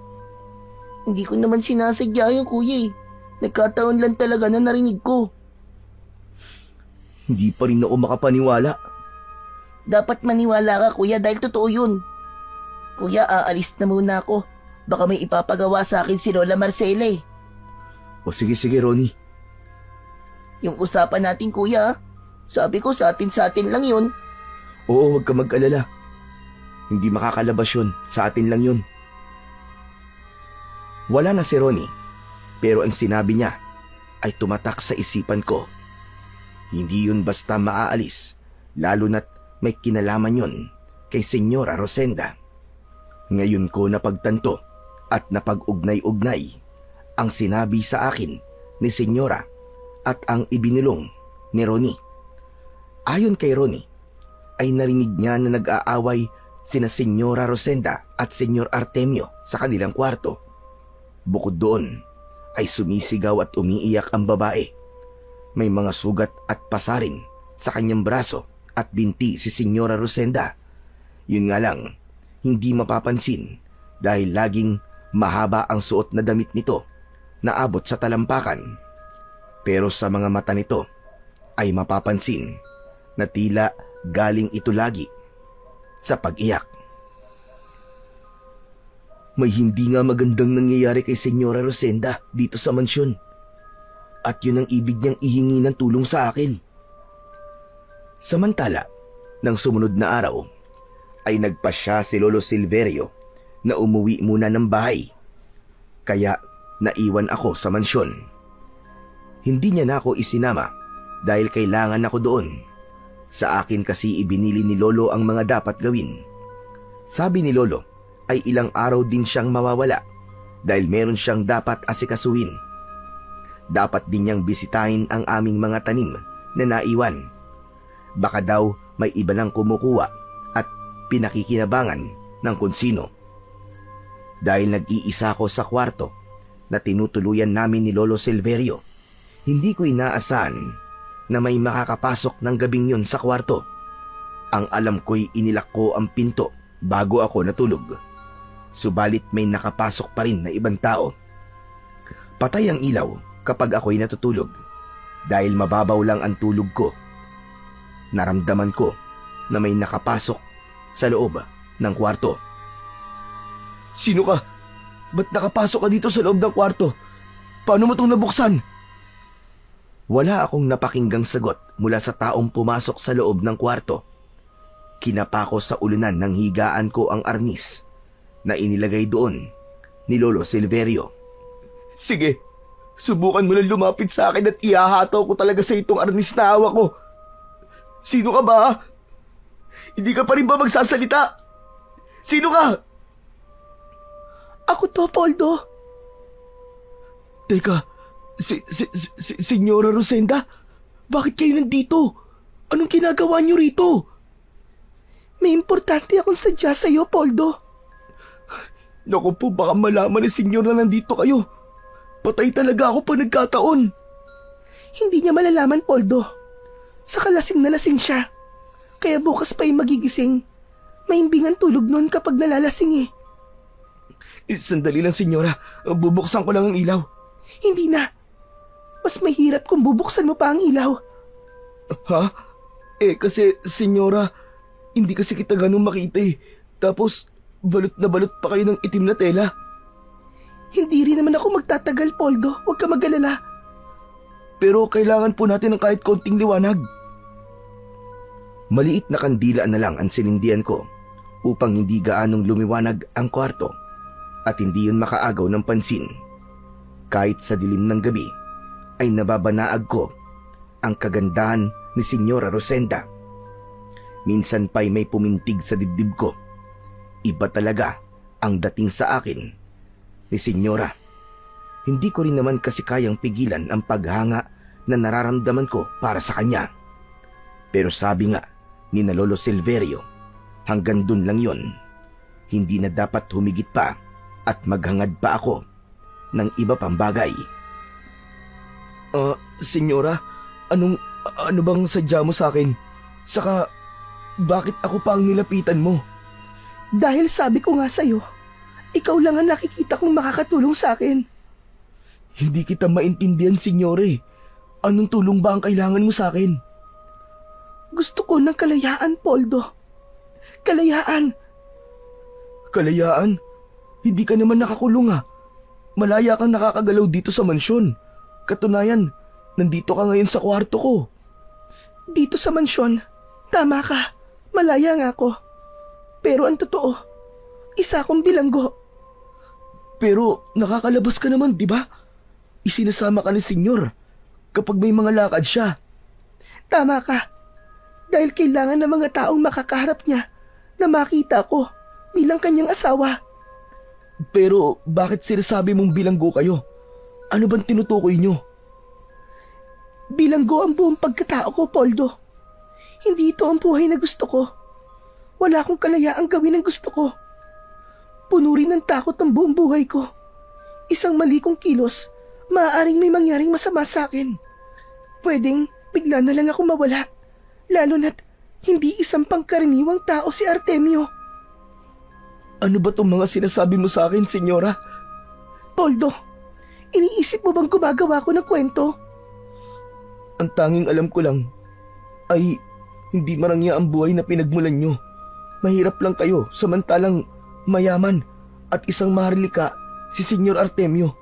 Hindi ko naman sinasadya yun, kuya eh. Nagkataon lang talaga na narinig ko. Hindi pa rin ako makapaniwala. Dapat maniwala ka, kuya, dahil totoo yun. Kuya, aalis na muna ako. Baka may ipapagawa sa akin si Lola Marcela eh. O sige, Ronnie. Yung usapan natin, kuya, sabi ko sa atin lang yun. Oo, huwag ka mag-alala. Hindi makakalabas yun. Sa atin lang yun. Wala na si Ronnie, pero ang sinabi niya ay tumatak sa isipan ko. Hindi yun basta maaalis, lalo na't may kinalaman yon kay Senyora Rosenda. Ngayon ko napagtanto at napag-ugnay-ugnay ang sinabi sa akin ni Senyora at ang ibinulong ni Ronnie. Ayon kay Ronnie, ay narinig niya na nag-aaway sina Senyora Rosenda at Senyor Artemio sa kanilang kwarto. Bukod doon, ay sumisigaw at umiiyak ang babae. May mga sugat at pasarin sa kanyang braso at binti si Senyora Rosenda. Yun nga lang, hindi mapapansin dahil laging mahaba ang suot na damit nito na abot sa talampakan. Pero sa mga mata nito ay mapapansin na tila galing ito lagi sa pag-iyak. May hindi nga magandang nangyayari kay Senyora Rosenda dito sa mansyon. At yun ang ibig niyang ihingi ng tulong sa akin. Samantala, nang sumunod na araw, ay nagpasya si Lolo Silverio na umuwi muna ng bahay. Kaya naiwan ako sa mansyon. Hindi niya na ako isinama dahil kailangan ako doon. Sa akin kasi ibinili ni Lolo ang mga dapat gawin. Sabi ni Lolo ay ilang araw din siyang mawawala dahil meron siyang dapat asikasuhin. Dapat din niyang bisitahin ang aming mga tanim na naiwan. Baka daw may iba nang kumukuha at pinakikinabangan ng kung sino. Dahil nag-iisa ko sa kwarto na tinutuluyan namin ni Lolo Silverio, hindi ko inaasahan na may makakapasok ng gabing yun sa kwarto. Ang alam ko'y inilak ko ang pinto bago ako natulog. Subalit may nakapasok pa rin na ibang tao. Patay ang ilaw kapag ako'y natutulog dahil mababaw lang ang tulog ko. Naramdaman ko na may nakapasok sa loob ng kwarto. Sino ka? Ba't nakapasok ka dito sa loob ng kwarto? Paano mo itong nabuksan? Wala akong napakinggang sagot mula sa taong pumasok sa loob ng kwarto. Kinapa ko sa ulunan ng higaan ko ang arnis na inilagay doon ni Lolo Silverio. Sige, subukan mo lang lumapit sa akin at ihahataw ko talaga sa itong arnis na hawak ko. Sino ka ba? Hindi ka pa rin ba magsasalita? Sino ka? Ako to, Poldo. Teka, Senyora Rosenda, bakit kayo nandito? Anong ginagawa niyo rito? May importante akong sadya sa'yo, Poldo. Naku po, baka malaman ni Senyor na nandito kayo. Patay talaga ako pag nagkataon. Hindi niya malalaman, Poldo. Saka lasing na lasing siya. Kaya bukas pa yung magigising. Mahimbingan tulog nun kapag nalalasing eh. Sandali lang, Senyora. Bubuksan ko lang ang ilaw. Hindi na. Mas mahirap kung bubuksan mo pa ang ilaw. Ha? Kasi, Senyora, hindi kasi kita ganun makita eh. Tapos, balot na balot pa kayo ng itim na tela. Hindi rin naman ako magtatagal, Poldo. Huwag ka mag-alala. Pero kailangan po natin ng kahit konting liwanag. Maliit na kandila na lang ang sinindihan ko upang hindi gaanong lumiwanag ang kwarto at hindi yun makaagaw ng pansin. Kahit sa dilim ng gabi ay nababanaag ko ang kagandahan ni Senyora Rosenda. Minsan pa'y may pumintig sa dibdib ko. Iba talaga ang dating sa akin ni Senyora. Hindi ko rin naman kasi kayang pigilan ang paghanga na nararamdaman ko para sa kanya. Pero sabi nga ni na Lolo Silverio, hanggang dun lang yon. Hindi na dapat humigit pa at maghangad pa ako ng iba pang bagay. Senyora, ano bang sadya mo sa akin? Saka, bakit ako pa ang nilapitan mo? Dahil sabi ko nga sa'yo, ikaw lang ang nakikita kong makakatulong sa akin. Hindi kita maintindihan, Senyore. Anong tulong ba ang kailangan mo sa akin? Gusto ko ng kalayaan, Poldo. Kalayaan. Kalayaan? Hindi ka naman nakakulong ah. Malaya kang nakakagalaw dito sa mansyon. Katunayan, nandito ka ngayon sa kwarto ko. Dito sa mansyon, tama ka. Malaya nga ako. Pero ang totoo, isa akong bilanggo. Pero nakakalabas ka naman, di ba? Isinasama ka ni Senyor kapag may mga lakad siya. Tama ka. Dahil kailangan ng mga taong makakaharap niya na makita ko bilang kanyang asawa. Pero bakit sinasabi mong bilanggo kayo? Ano bang tinutukoy nyo? Bilanggo ang buong pagkatao ko, Poldo. Hindi ito ang buhay na gusto ko. Wala akong kalayaang gawin ang gusto ko. Puno rin ng takot ang buong buhay ko. Isang mali kong kilos, maaaring may mangyaring masama sa akin. Pwedeng bigla na lang ako mawala. Lalo na't hindi isang pangkaraniwang tao si Artemio. Ano ba tong mga sinasabi mo sa akin, senyora? Poldo, iniisip mo bang gumagawa ko ng kwento? Ang tanging alam ko lang ay hindi marangya ang buhay na pinagmulan nyo. Mahirap lang kayo samantalang mayaman at isang maharlika si Senyor Artemio.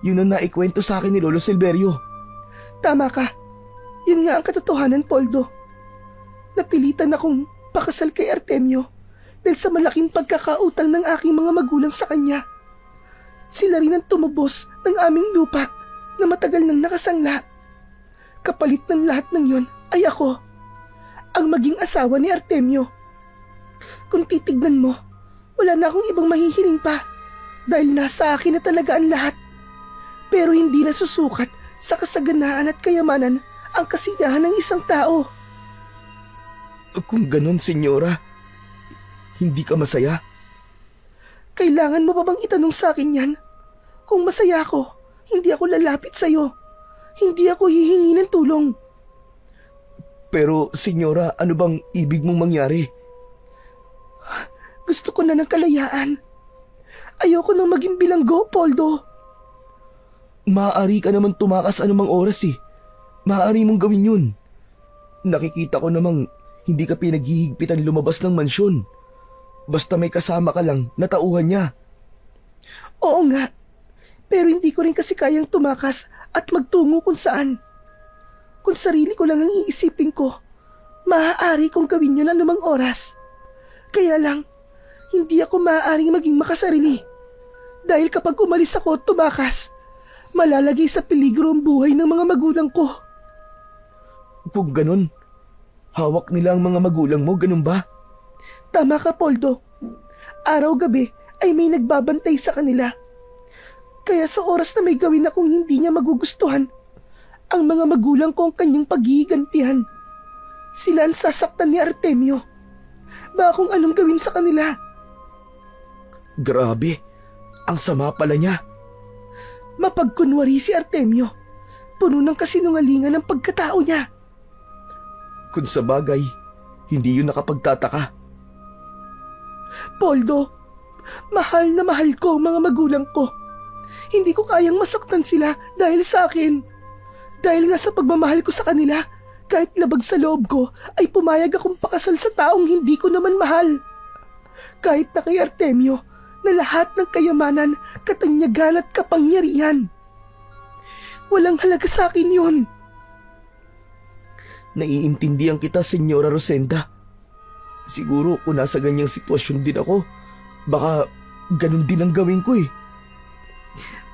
Yun ang naikwento sa akin ni Lolo Silverio. Tama ka. Yun nga ang katotohanan, Poldo. Napilitan akong pakasal kay Artemio dahil sa malaking pagkakautang ng aking mga magulang sa kanya. Sila rin ang tumubos ng aming lupa na matagal nang nakasangla. Kapalit ng lahat ng yon ay ako, ang maging asawa ni Artemio. Kung titignan mo, wala na akong ibang mahihiling pa dahil nasa akin na talaga ang lahat. Pero hindi na susukat sa kasaganaan at kayamanan ang kasiyahan ng isang tao. Kung ganon, senyora, hindi ka masaya? Kailangan mo pa bang itanong sa akin yan? Kung masaya ako, hindi ako lalapit sa'yo. Hindi ako hihingi ng tulong. Pero, senyora, ano bang ibig mong mangyari? Gusto ko na ng kalayaan. Ayoko nang maging bilanggo, Poldo. Maaari ka naman tumakas anumang oras eh. Maaari mong gawin yun. Nakikita ko namang hindi ka pinaghihigpitan lumabas ng mansyon. Basta may kasama ka lang na tauhan niya. Oo nga. Pero hindi ko rin kasi kayang tumakas at magtungo kung saan. Kung sarili ko lang ang iisipin ko, maaari kong gawin yun anumang oras. Kaya lang, hindi ako maaaring maging makasarili. Dahil kapag umalis ako at tumakas, malalagay sa peligro ang buhay ng mga magulang ko. Kung ganun, hawak nila ang mga magulang mo, ganun ba? Tama ka, Poldo. Araw-gabi ay may nagbabantay sa kanila. Kaya sa oras na may gawin akong hindi niya magugustuhan, ang mga magulang ko ang kanyang paghihigantihan. Sila ang sasaktan ni Artemio. Ba kung anong gawin sa kanila? Grabe, ang sama pala niya. Mapagkunwari si Artemio. Puno ng kasinungalingan ang pagkatao niya. Kung sa bagay, hindi yun nakapagtataka. Poldo, mahal na mahal ko ang mga magulang ko. Hindi ko kayang masaktan sila dahil sa akin. Dahil nga sa pagmamahal ko sa kanila, kahit labag sa loob ko, ay pumayag akong pakasal sa taong hindi ko naman mahal. Kahit na kay Artemio, na lahat ng kayamanan, katanyagan at kapangyarihan. Walang halaga sa akin yun. Naiintindihan kita, Senyora Rosenda. Siguro kung nasa ganyang sitwasyon din ako, baka ganun din ang gawin ko eh.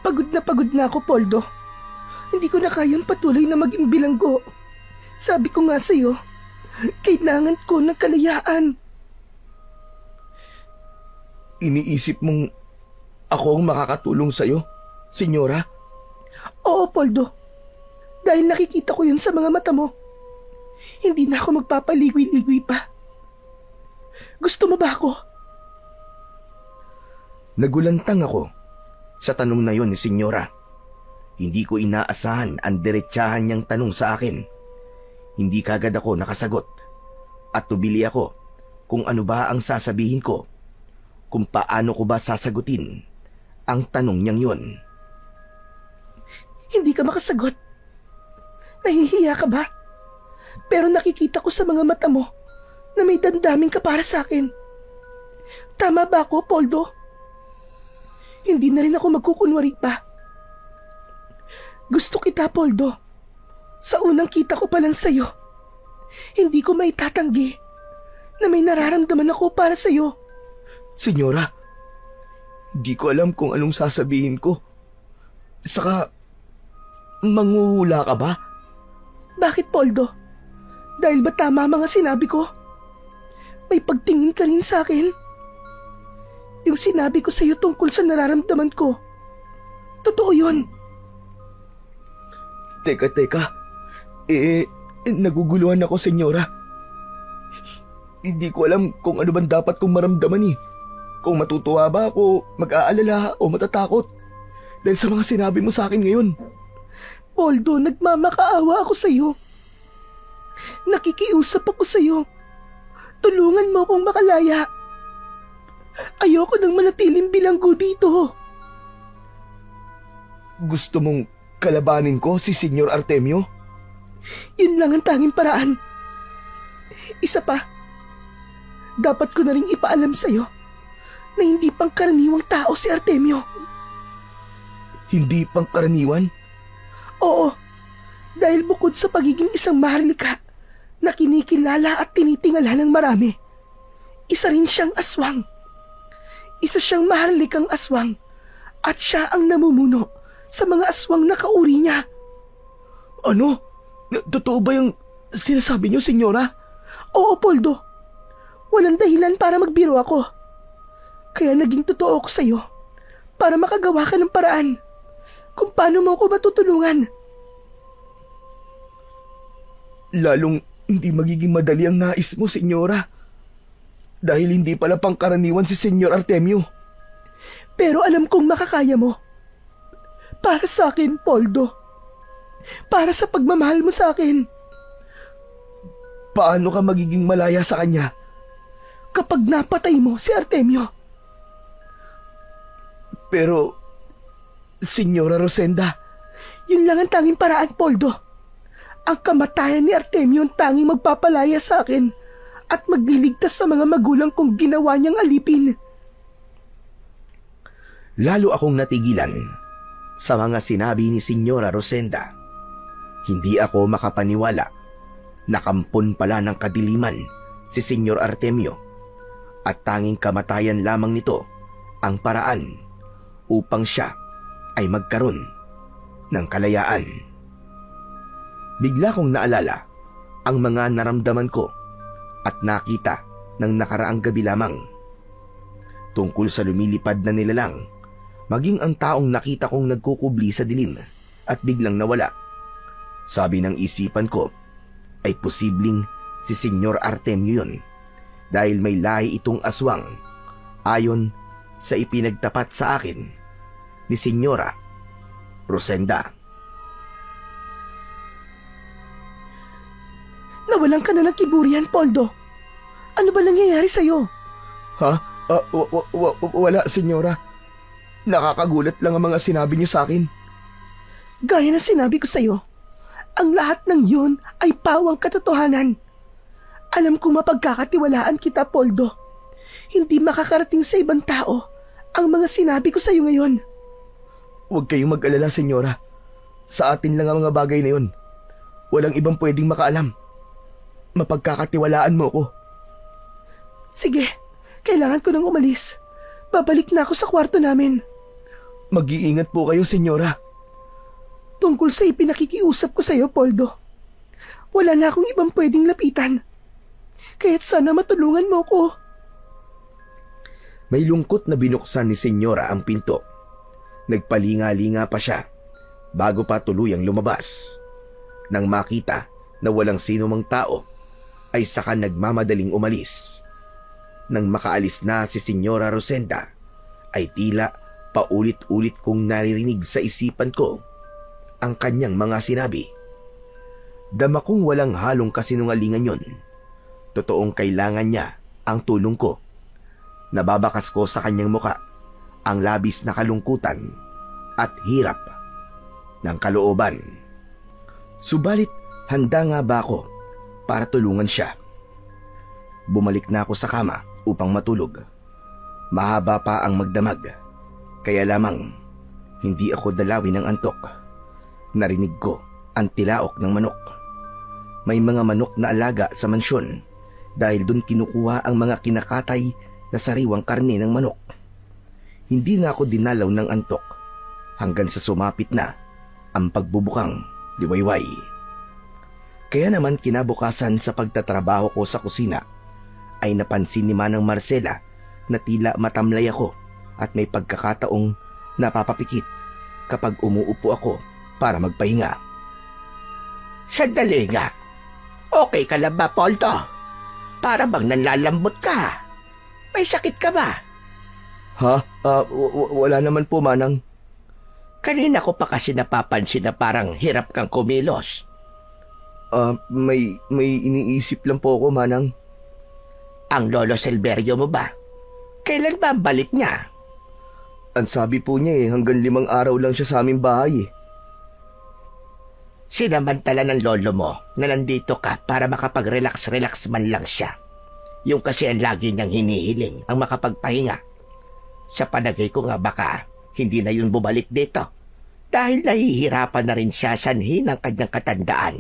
Pagod na ako, Poldo. Hindi ko na kayang patuloy na maging bilanggo. Sabi ko nga sa'yo, kailangan ko ng kalayaan. Iniisip mong ako ang makakatulong sa'yo, Senyora? Oo, Poldo. Dahil nakikita ko yun sa mga mata mo. Hindi na ako magpapaligoy-ligoy pa. Gusto mo ba ako? Nagulantang ako sa tanong na yon ni Senyora. Hindi ko inaasahan ang diretsahan niyang tanong sa akin. Hindi kagad ako nakasagot at tubili ako kung ano ba ang sasabihin ko, kung paano ko ba sasagutin ang tanong niyang yon. Hindi ka makasagot. Nahihiya ka ba? Pero nakikita ko sa mga mata mo na may damdamin ka para sa akin. Tama ba ako, Poldo? Hindi na rin ako magkukunwari pa. Gusto kita, Poldo. Sa unang kita ko pa lang sa'yo, hindi ko maitatanggi na may nararamdaman ako para sa'yo. Senyora, di ko alam kung anong sasabihin ko. Saka, manghuhula ka ba? Bakit, Poldo? Dahil ba tama mga sinabi ko? May pagtingin ka rin sa akin. Yung sinabi ko sa'yo tungkol sa nararamdaman ko. Totoo yun. Teka. Naguguluhan ako, senyora. Hindi ko alam kung ano bang dapat kong maramdaman eh. Kung matutuwa ba ako, mag-aalala o matatakot. Dahil sa mga sinabi mo sa akin ngayon. Poldo, nagmamakaawa ako sa'yo. Nakikiusap ako sa'yo. Tulungan mo akong makalaya. Ayoko nang manatiling bilanggo dito. Gusto mong kalabanin ko si Senyor Artemio? Yun lang ang tanging paraan. Isa pa, dapat ko na rin ipaalam sa'yo na hindi pangkaraniwang tao si Artemio. Hindi pangkaraniwan? Oo, dahil bukod sa pagiging isang maharlika na kinikilala at tinitingala ng marami, isa rin siyang aswang. Isa siyang maharlikang aswang at siya ang namumuno sa mga aswang na kauri niya. Ano? Totoo ba yung sinasabi niyo, senyora? Oo, Poldo. Walang dahilan para magbiro ako. Kaya naging totoo ako sa'yo para makagawa ka ng paraan kung paano mo ako matutulungan. Lalong hindi magiging madali ang nais mo, senyora. Dahil hindi pala pangkaraniwan si Senyor Artemio. Pero alam kong makakaya mo. Para sa akin, Poldo. Para sa pagmamahal mo sa akin. Paano ka magiging malaya sa kanya? Kapag napatay mo si Artemio. Pero, Senyora Rosenda, Yun lang ang tanging paraan, Poldo. Ang kamatayan ni Artemio ang tanging magpapalaya sa akin at magliligtas sa mga magulang kong ginawa niyang alipin. lalo akong natigilan sa mga sinabi ni Senyora Rosenda. Hindi ako makapaniwala na kampon pala ng kadiliman si Senyor Artemio at tanging kamatayan lamang nito ang paraan upang siya ay magkaroon ng kalayaan. Bigla kong naalala ang mga naramdaman ko at nakita ng nakaraang gabi lamang tungkol sa lumilipad na nilalang, maging ang taong nakita kong nagkukubli sa dilim at biglang nawala. Sabi ng isipan ko ay posibleng si Senyor Artemio yun dahil may lahi itong aswang ayon sa ipinagtapat sa akin ni Senyora Rosenda. Nawalan ka na ng kiburian, Poldo. Ano ba nangyayari sa'yo? Ha? Wala, senyora. Nakakagulat lang ang mga sinabi niyo sa akin. Gaya na sinabi ko sa'yo, ang lahat ng yun ay pawang katotohanan. Alam kong mapagkakatiwalaan kita, Poldo. Hindi makakarating sa ibang tao ang mga sinabi ko sa'yo ngayon. Huwag kayong mag-alala, senyora. Sa atin lang ang mga bagay na yun. Walang ibang pwedeng makaalam. Mapagkakatiwalaan mo ko. Sige, kailangan ko nang umalis. Babalik na ako sa kwarto namin. Mag-iingat po kayo, senyora. Tungkol sa ipinakikiusap ko sa'yo, Poldo. Wala na akong ibang pwedeng lapitan. Kaya't sana matulungan mo ko. May lungkot na binuksan ni senyora ang pinto. Nagpalinga-linga pa siya bago pa tuluyang lumabas. Nang makita na walang sino mang tao, ay saka nagmamadaling umalis. Nang makaalis na si Senyora Rosenda, ay tila paulit-ulit kong naririnig sa isipan ko ang kanyang mga sinabi. Dama kong walang halong kasinungalingan yon. Totoong kailangan niya ang tulong ko. Nababakas ko sa kanyang muka ang labis na kalungkutan at hirap ng kalooban. Subalit handa nga ba ako para tulungan siya? Bumalik na ako sa kama upang matulog. Mahaba pa ang magdamag, kaya lamang hindi ako dalawin ng antok. Narinig ko ang tilaok ng manok. May mga manok na alaga sa mansyon dahil doon kinukuha ang mga kinakatay na sariwang karne ng manok. Hindi nga ako dinalaw ng antok hanggang sa sumapit na ang pagbubukang liwayway. Kaya naman kinabukasan sa pagtatrabaho ko sa kusina ay napansin ni Manang Marcela na tila matamlay ako at may pagkakataong napapapikit kapag umuupo ako para magpahinga. Sandali nga. Okay ka lang ba, Poldo? Para bang nanlalambot ka? May sakit ka ba? Ha? Wala naman po, Manang. Kanina ko pa kasi napapansin na parang hirap kang kumilos. May iniisip lang po ako, Manang. Ang lolo Silverio mo ba? Kailan ba ang balik niya? Ang sabi po niya hanggang 5 araw lang siya sa aming bahay Sinamantala ng lolo mo na nandito ka para makapag-relax-relax man lang siya. Yung kasi ang lagi niyang hinihiling ang makapagpahinga. Sa palagay ko nga baka hindi na yun bumalik dito. Dahil nahihirapan na rin siya sanhin ng kanyang katandaan.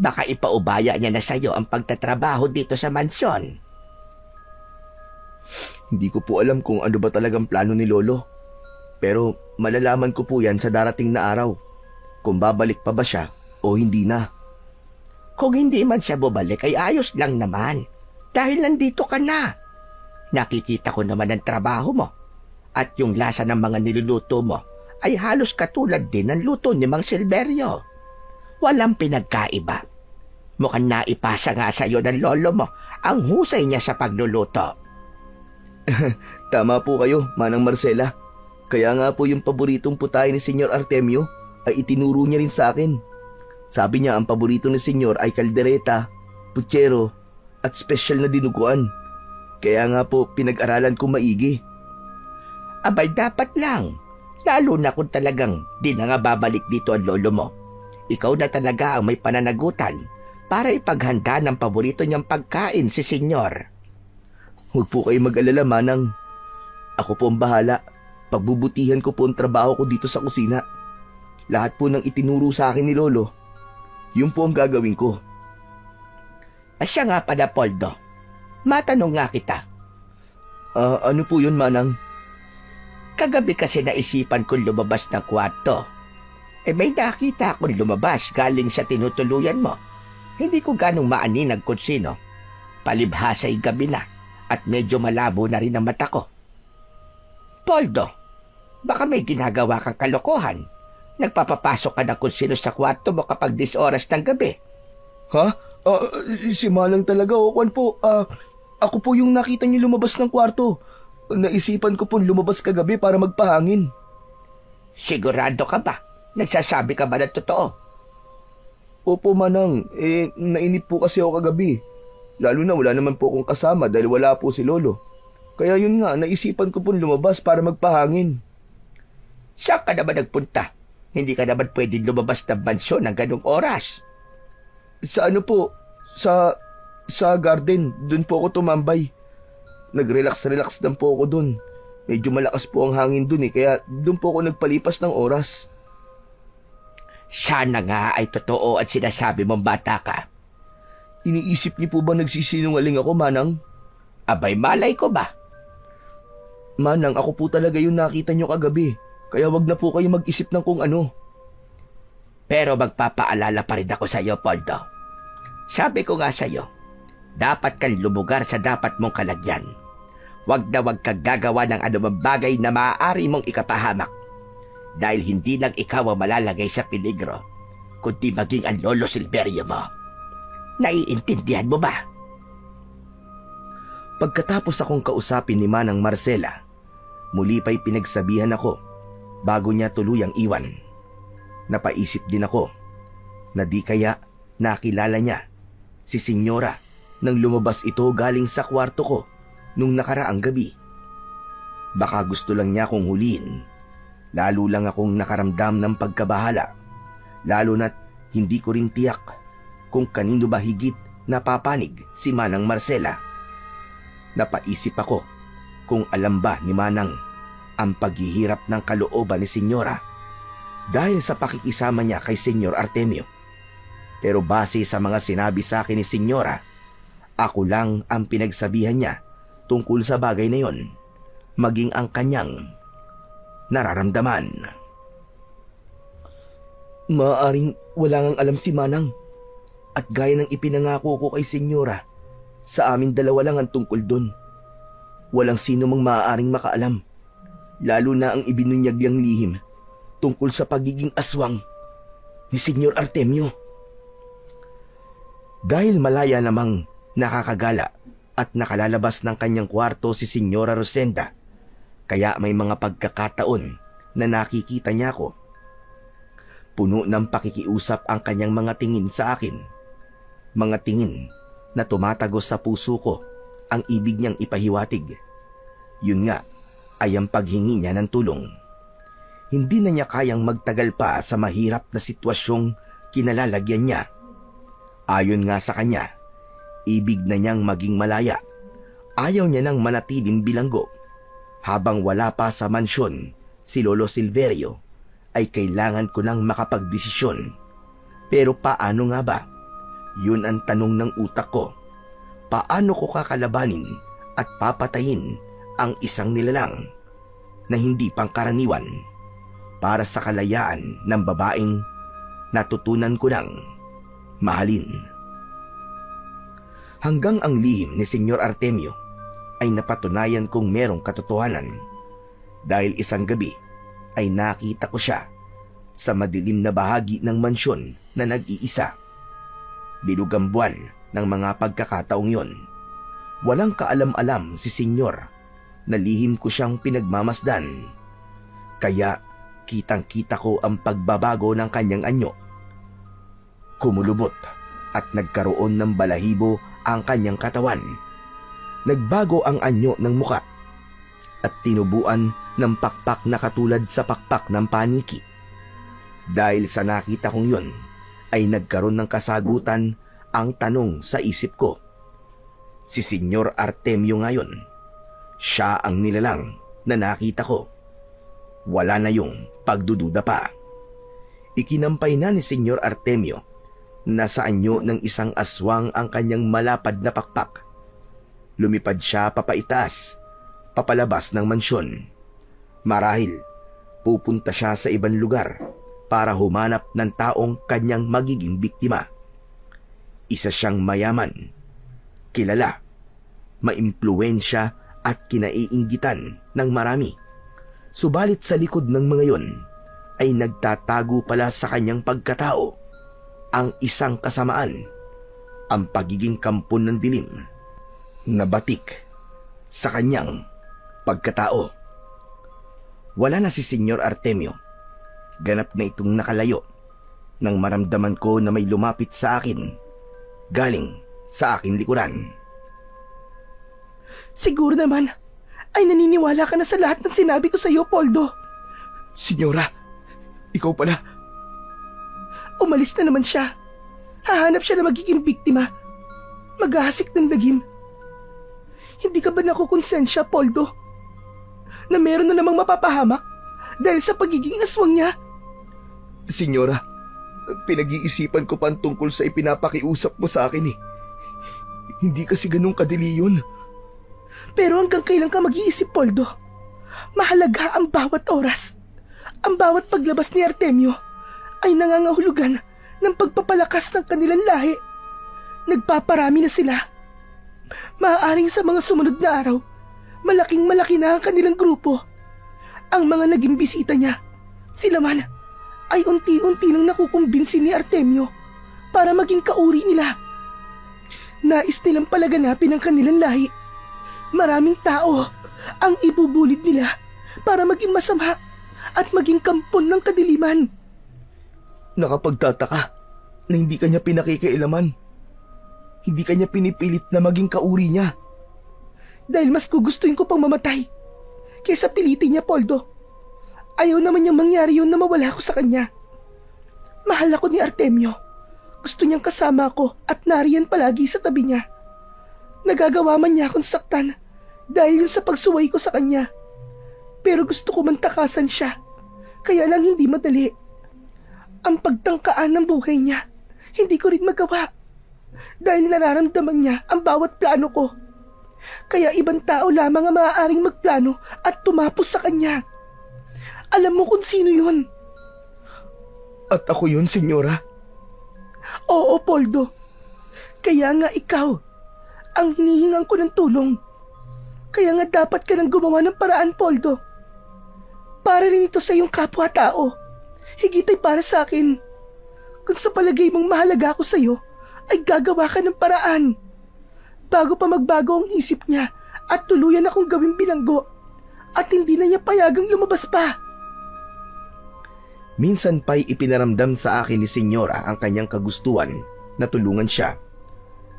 Baka ipaubaya niya na sa'yo ang pagtatrabaho dito sa mansyon. Hindi ko po alam kung ano ba talagang plano ni Lolo. Pero malalaman ko po yan sa darating na araw. Kung babalik pa ba siya o hindi na. Kung hindi man siya bumalik ay ayos lang naman. Dahil nandito ka na. Nakikita ko naman ang trabaho mo. At yung lasa ng mga niluluto mo ay halos katulad din ng luto ni Mang Silverio. Walang pinagkaiba. Mukhang naipasa nga sa iyo ng lolo mo ang husay niya sa pagluluto. Tama po kayo, Manang Marcela. Kaya nga po yung paboritong putahe ni Senyor Artemio ay itinuro niya rin sa akin. Sabi niya ang paborito ni Senyor ay kaldereta, puchero, at special na dinuguan. Kaya nga po pinag-aralan ko maigi. Abay dapat lang. Lalo na kung talagang di na nga babalik dito ang lolo mo. Ikaw na talaga ang may pananagutan para ipaghanda ng paborito niyang pagkain si Senyor. Huwag po kayo mag-alala, Manang. Ako po ang bahala. Pagbubutihan ko po ang trabaho ko dito sa kusina. Lahat po ng itinuro sa akin ni Lolo, yun po ang gagawin ko. Asya nga pala, Poldo. Matanong nga kita. Ano po yun, Manang? Kagabi kasi naisipan kong lumabas ng kwarto. May nakita akong lumabas galing sa tinutuluyan mo. Hindi ko ganong maaninag kung sino. Palibhasa'y gabi na at medyo malabo na rin ang mata ko. Poldo, baka may ginagawa kang kalokohan. Nagpapapasok ka na kung sino sa kwarto mo kapag 10 oras ng gabi. Ha? Si Manang talaga, Kwan po. Ako po yung nakita niyo lumabas ng kwarto. Naisipan ko po lumabas kagabi para magpahangin. Sigurado ka ba? Nagsasabi ka ba ng totoo? Opo, Manang. Nainip po kasi ako kagabi. Lalo na wala naman po akong kasama dahil wala po si Lolo. Kaya yun nga, naisipan ko po lumabas para magpahangin. Saan ka naman nagpunta? Hindi ka naman pwedeng lumabas ng mansyon ng ganong oras. Sa ano po? Sa garden. Doon po ako tumambay. Nag-relax lang po ako doon. Medyo malakas po ang hangin doon kaya doon po ako nagpalipas ng oras. Sana nga ay totoo at sinasabi mong bata ka. Iniisip niyo po ba nagsisinungaling ako, Manang? Abay, malay ko ba? Manang, ako po talaga yung nakita niyo kagabi. Kaya wag na po kayo mag-isip ng kung ano. Pero magpapaalala pa rin ako sa iyo, Poldo. Sabi ko nga sa iyo, dapat kang lumugar sa dapat mong kalagyan. Wag na wag kang gagawa ng anumang bagay na maaari mong ikapahamak. Dahil hindi lang ikaw ang malalagay sa peligro, kundi maging ang lolo Silverio mo. Naiintindihan mo ba? Pagkatapos akong kausapin ni Manang Marcela, muli pa'y pinagsabihan ako bago niya tuluyang iwan. Napaisip din ako na di kaya nakilala niya si Senyora nang lumabas ito galing sa kwarto ko nung nakaraang gabi. Baka gusto lang niya akong huliin. Lalo lang akong nakaramdam ng pagkabahala. Lalo na't hindi ko rin tiyak kung kanino ba higit napapanig si Manang Marcela. Napaisip ako kung alam ba ni Manang ang paghihirap ng kalooban ni Senyora dahil sa pakikisama niya kay Senyor Artemio. Pero base sa mga sinabi sa akin ni Senyora, ako lang ang pinagsabihan niya tungkol sa bagay na yon, maging ang kanyang nararamdaman. Maaring wala ngang alam si Manang. At gaya ng ipinangako ko kay Senyora, sa amin dalawa lang ang tungkol doon. Walang sino mang maaaring makaalam, lalo na ang ibinunyag niyang lihim tungkol sa pagiging aswang ni Senyor Artemio. Dahil malaya namang nakakagala at nakalalabas ng kanyang kwarto si Senyora Rosenda, kaya may mga pagkakataon na nakikita niya ako. Puno ng pakikiusap ang kanyang mga tingin sa akin. Mga tingin na tumatagos sa puso ko ang ibig niyang ipahiwatig. Yun nga ay ang paghingi niya ng tulong. Hindi na niya kayang magtagal pa sa mahirap na sitwasyong kinalalagyan niya. Ayon nga sa kanya, ibig na niyang maging malaya. Ayaw niya nang manatiling bilanggo. Habang wala pa sa mansyon si Lolo Silverio, ay kailangan ko nang makapagdesisyon. Pero paano nga ba? Yun ang tanong ng utak ko. Paano ko kakalabanin at papatayin ang isang nilalang na hindi pangkaraniwan para sa kalayaan ng babaeng natutunan ko nang mahalin? Hanggang ang lihim ni Senyor Artemio ay napatunayan kong merong katotohanan dahil isang gabi ay nakita ko siya sa madilim na bahagi ng mansyon na nag-iisa. Bilog ang buwan ng mga pagkakataong yon. Walang kaalam-alam si Senyor na lihim ko siyang pinagmamasdan. Kaya kitang-kita ko ang pagbabago ng kanyang anyo. Kumulubot at nagkaroon ng balahibo ang kanyang katawan. Nagbago ang anyo ng muka at tinubuan ng pakpak na katulad sa pakpak ng paniki. Dahil sa nakita kong yon, ay nagkaroon ng kasagutan ang tanong sa isip ko. Si Senyor Artemio ngayon, siya ang nilalang na nakita ko. Wala na yung pagdududa pa. Ikinampay na ni Senyor Artemio na sa anyo ng isang aswang ang kanyang malapad na pakpak. Lumipad siya papaitas, papalabas ng mansyon. Marahil, pupunta siya sa ibang lugar para humanap ng taong kanyang magiging biktima. Isa siyang mayaman, kilala, maimpluwensya at kinaiinggitan ng marami. Subalit sa likod ng mga yon ay nagtatago pala sa kanyang pagkatao ang isang kasamaan, ang pagiging kampon ng dilim na batik sa kanyang pagkatao. Wala na si Senyor Artemio. Ganap na itong nakalayo nang maramdaman ko na may lumapit sa akin galing sa aking likuran. Siguro naman ay naniniwala ka na sa lahat ng sinabi ko sa iyo, Poldo. Senyora, ikaw pala. Umalis na naman siya. Hahanap siya na magiging biktima. Maghahasik ng lagim. Hindi ka ba nakukonsensya, Poldo, na meron na namang mapapahamak dahil sa pagiging aswang niya? Senyora, pinag-iisipan ko pa ang tungkol sa ipinapakiusap mo sa akin eh. Hindi kasi ganun kadili yun. Pero hanggang kailan ka mag-iisip, Poldo? Mahalaga ang bawat oras. Ang bawat paglabas ni Artemio ay nangangahulugan ng pagpapalakas ng kanilang lahi. Nagpaparami na sila. Maaaring sa mga sumunod na araw, malaking-malaki na ang kanilang grupo. Ang mga naging bisita niya, sila man, ay unti-unti nang nakukumbinsi ni Artemio para maging kauri nila. Nais nilang palaganapin ang kanilang lahi. Maraming tao ang ibubulid nila para maging masama at maging kampon ng kadiliman. Nakapagtataka na hindi kanya pinakikailaman. Hindi kanya pinipilit na maging kauri niya. Dahil mas gugustuhin ko pang mamatay kaysa pilitin niya, Poldo. Ayaw naman niyang mangyari yun na mawala ako sa kanya. Mahal ako ni Artemio. Gusto niyang kasama ako at nariyan palagi sa tabi niya. Nagagawa man niya akong saktan dahil yun sa pagsuway ko sa kanya. Pero gusto ko man takasan siya, kaya lang hindi madali. Ang pagtangkaan ng buhay niya, hindi ko rin magawa. Dahil nararamdaman niya ang bawat plano ko. Kaya ibang tao lamang ang maaaring magplano at tumapos sa kanya. Alam mo kung sino yun? At ako yun, senyora. Oo, Poldo. Kaya nga ikaw, ang hinihingan ko ng tulong. Kaya nga dapat ka nang gumawa ng paraan, Poldo. Para rin ito sa iyong kapwa-tao. Higit ay para sa akin. Kung sa palagay mong mahalaga ako sa iyo, ay gagawa ka ng paraan. Bago pa magbago ang isip niya at tuluyan akong gawing bilanggo at hindi na niya payagang lumabas pa. Minsan pa'y ipinaramdam sa akin ni Senyora ang kanyang kagustuhan na tulungan siya.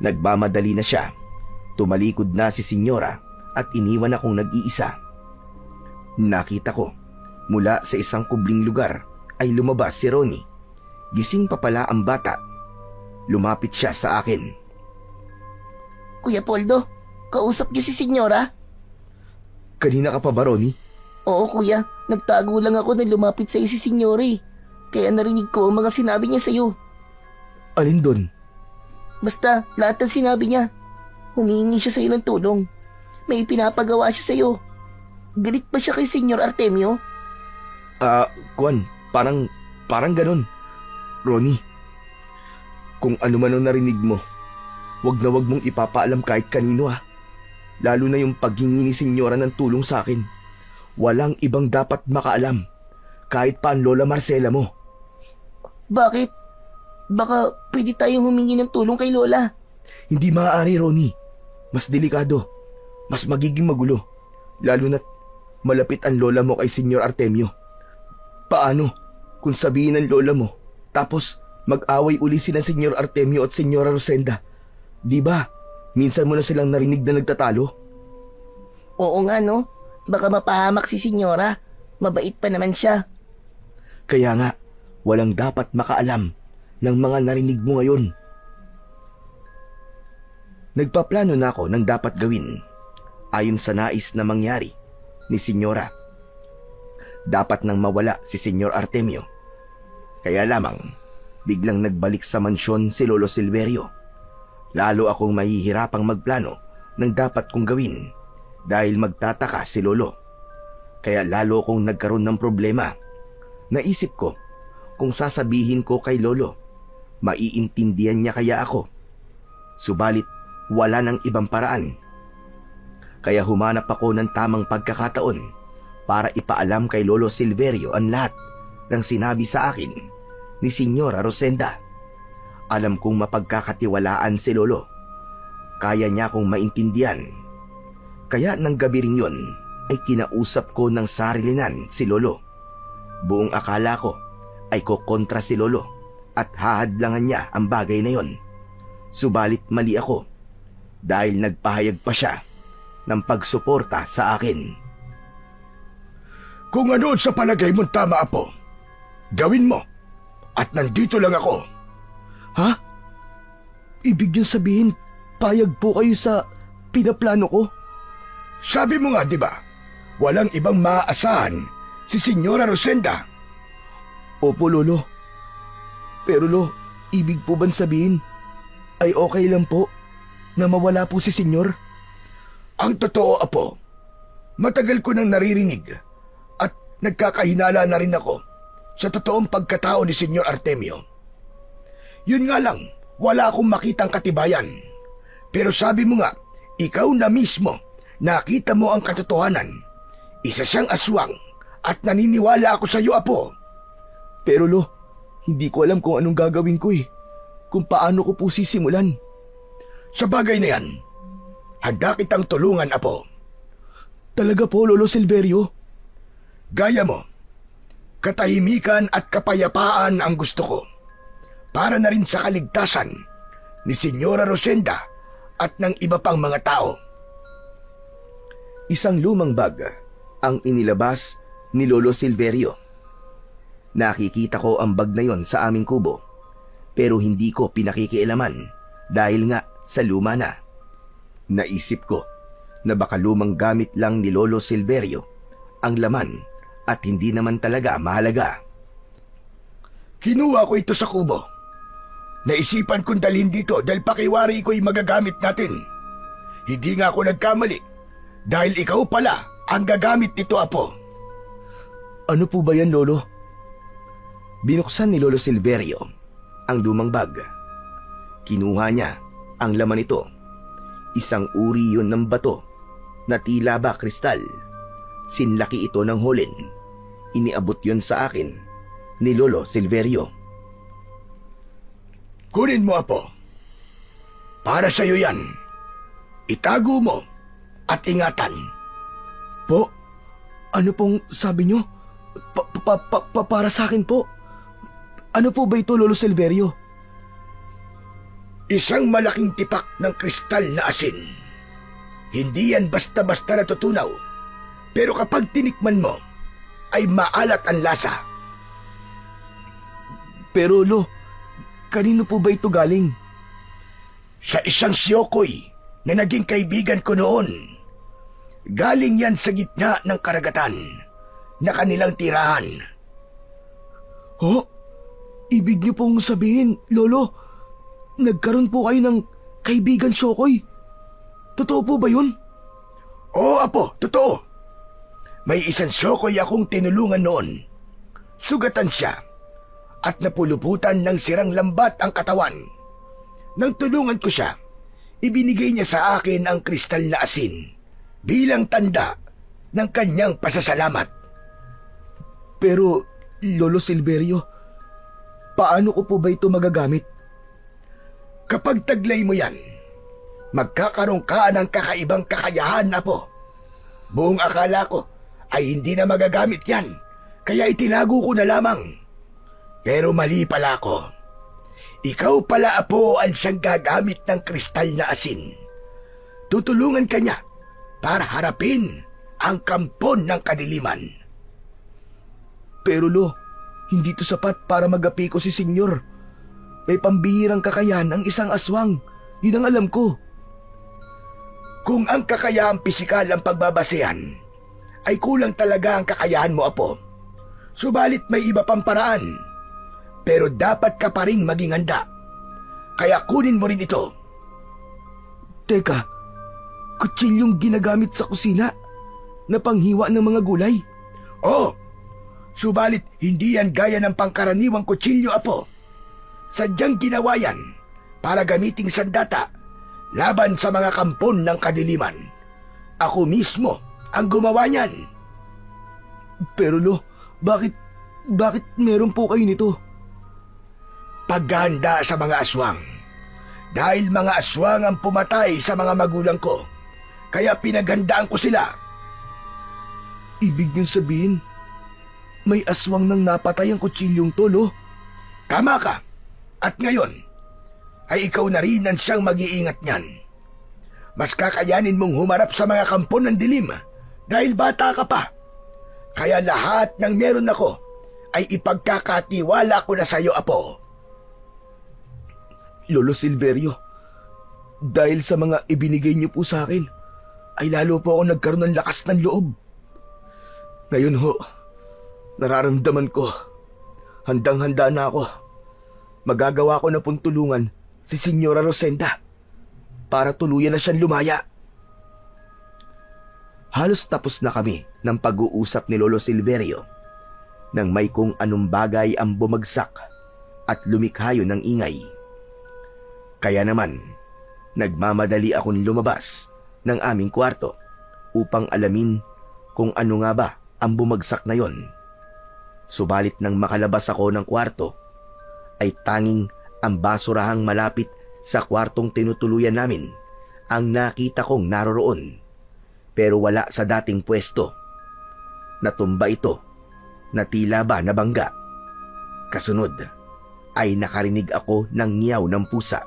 Nagmamadali na siya. Tumalikod na si Senyora at iniwan akong nag-iisa. Nakita ko, mula sa isang kubling lugar ay lumabas si Ronnie. Gising pa pala ang bata. Lumapit siya sa akin. Kuya Poldo, kausap niyo si Senyora? Kanina ka pa ba, Ronnie? Oo kuya, nagtago lang ako na lumapit sa'yo si Senyora eh. Kaya narinig ko ang mga sinabi niya sa'yo. Alin doon? Basta, lahat ng sinabi niya. Humihingi siya sa'yo ng tulong. May pinapagawa siya sa'yo. Galit ba siya kay Senyor Artemio? Kwan, parang ganun. Ronnie, kung ano man ang narinig mo, wag na wag mong ipapaalam kahit kanino Lalo na yung paghingi ni Senyora ng tulong sa akin. Walang ibang dapat makaalam, kahit pa ang Lola Marcela mo. Bakit? Baka pwede tayong humingi ng tulong kay Lola. Hindi maaari, Ronnie. Mas delikado. Mas magiging magulo. Lalo na't malapit ang lola mo kay Senyor Artemio. Paano kung sabihin ng lola mo, tapos mag-away uli sila Senyor Artemio at Senyora Rosenda? Di ba? Minsan mo na silang narinig na nagtatalo. Oo nga no, baka mapahamak si Senyora. Mabait pa naman siya. Kaya nga, walang dapat makaalam ng mga narinig mo ngayon. Nagpaplano na ako ng dapat gawin ayon sa nais na mangyari ni Senyora. Dapat nang mawala si Senyor Artemio. Kaya lamang, biglang nagbalik sa mansyon si Lolo Silverio. Lalo akong mahihirapang magplano ng dapat kong gawin dahil magtataka si Lolo. Kaya lalo akong nagkaroon ng problema. Naisip ko, kung sasabihin ko kay Lolo, maiintindihan niya kaya ako. Subalit, wala nang ibang paraan. Kaya humanap ako ng tamang pagkakataon para ipaalam kay Lolo Silverio ang lahat ng sinabi sa akin ni Senyora Rosenda. Alam kong mapagkakatiwalaan si Lolo. Kaya niya akong maintindihan. Kaya nang gabi rin yun ay kinausap ko ng sarilinan si Lolo. Buong akala ko ay kokontra si Lolo at hahadlangan niya ang bagay na yon. Subalit mali ako dahil nagpahayag pa siya ng pagsuporta sa akin. Kung ano sa palagay mong tama, Apo, gawin mo. At nandito lang ako. Ha? Ibig niyong sabihin, payag po kayo sa pinaplano ko? Sabi mo nga, di ba? Walang ibang maaasahan si Senyora Rosenda. Opo, Lolo. Pero Lo, ibig po bang sabihin ay okay lang po na mawala po si Senyor? Ang totoo, Apo, matagal ko nang naririnig at nagkakahinala na rin ako sa totoong pagkatao ni Senyor Artemio. Yun nga lang, wala akong makitang katibayan. Pero sabi mo nga, ikaw na mismo, nakita mo ang katotohanan. Isa siyang aswang at naniniwala ako sa iyo, Apo. Pero Lo, hindi ko alam kung anong gagawin ko kung paano ko po sisimulan. Sa bagay na yan, handa kitang tulungan, Apo. Talaga po, Lolo Silverio? Gaya mo, katahimikan at kapayapaan ang gusto ko. Para na rin sa kaligtasan ni Senyora Rosenda at ng iba pang mga tao. Isang lumang bag ang inilabas ni Lolo Silverio. Nakikita ko ang bag na yon sa aming kubo, pero hindi ko pinakikialaman dahil nga sa luma na. Naisip ko na baka lumang gamit lang ni Lolo Silverio ang laman at hindi naman talaga mahalaga. Kinuha ko ito sa kubo. Naisipan kong dalhin dito dahil pakiwari ko'y magagamit natin. Hindi nga ako nagkamali dahil ikaw pala ang gagamit nito, Apo. Ano po ba yan, Lolo? Binuksan ni Lolo Silverio ang lumang bag. Kinuha niya Ang laman nito, isang uri yun ng bato na tila ba kristal. Sinlaki ito ng hulin. Iniabot yun sa akin ni Lolo Silverio. Kunin mo, Apo. Para sa'yo yan. Itago mo at ingatan. Po, ano pong sabi nyo? Para sa akin po. Ano po ba ito, Lolo Silverio? Isang malaking tipak ng kristal na asin. Hindi yan basta-basta natutunaw. Pero kapag tinikman mo, ay maalat ang lasa. Pero Lo, kanino po ba ito galing? Sa isang siyokoy na naging kaibigan ko noon. Galing yan sa gitna ng karagatan na kanilang tirahan. Ho? Ibig niyo pong sabihin, Lolo, nagkaroon po kayo ng kaibigan Shokoy? Totoo po ba yun? Oo, Apo, totoo. May isang siyokoy akong tinulungan noon. Sugatan siya at napuluputan ng sirang lambat ang katawan. Nang tulungan ko siya, ibinigay niya sa akin ang kristal na asin bilang tanda ng kanyang pasasalamat. Pero, Lolo Silverio, paano ko po ba ito magagamit? Kapag taglay mo yan, magkakaroon ka ng kakaibang kakayahan, Apo. Buong akala ko ay hindi na magagamit yan, kaya itinago ko na lamang. Pero mali pala ako. Ikaw pala, Apo, ang siyang gagamit ng kristal na asin. Tutulungan ka niya para harapin ang kampon ng kadiliman. Pero Lo, hindi to sapat para magapi ko si Senyor. May pambihirang kakayahan ang isang aswang. Yun ang alam ko. Kung ang kakayahang pisikal ang pagbabasehan, ay kulang talaga ang kakayahan mo, Apo. Subalit may iba pang paraan. Pero dapat ka pa rin maging handa. Kaya kunin mo rin ito. Teka, kutsilyong ginagamit sa kusina na panghiwa ng mga gulay? Oh, subalit hindi yan gaya ng pangkaraniwang kutsilyo, Apo. Sadyang ginawa yan para gamiting sandata laban sa mga kampon ng kadiliman. Ako mismo ang gumawa niyan. Pero Lo, bakit meron po kayo nito? Paghahanda sa mga aswang. Dahil mga aswang ang pumatay sa mga magulang ko, kaya pinaghandaan ko sila. Ibig niyong sabihin, may aswang nang napatay ang kutsilyong to, Lo? Tama ka. At ngayon, ay ikaw na rin ang siyang mag-iingat niyan. Mas kakayanin mong humarap sa mga kampon ng dilim dahil bata ka pa. Kaya lahat ng meron ako ay ipagkakatiwala ko na sa iyo, Apo. Lolo Silverio, dahil sa mga ibinigay niyo po sa akin, ay lalo po ako nagkaroon ng lakas ng loob. Ngayon ho, nararamdaman ko, handang-handa na ako. Magagawa ko na pong tulungan si Senyora Rosenda para tuluyan na siyang lumaya. Halos tapos na kami ng pag-uusap ni Lolo Silverio nang may kung anong bagay ang bumagsak at lumikhayo ng ingay. Kaya naman, nagmamadali akong lumabas ng aming kwarto upang alamin kung ano nga ba ang bumagsak na yon. Subalit nang makalabas ako ng kwarto, ay tanging ang basurahang malapit sa kwartong tinutuluyan namin ang nakita kong naroroon. Pero wala sa dating pwesto. Natumba ito na tila ba nabangga. Kasunod ay nakarinig ako ng ngiyaw ng pusa.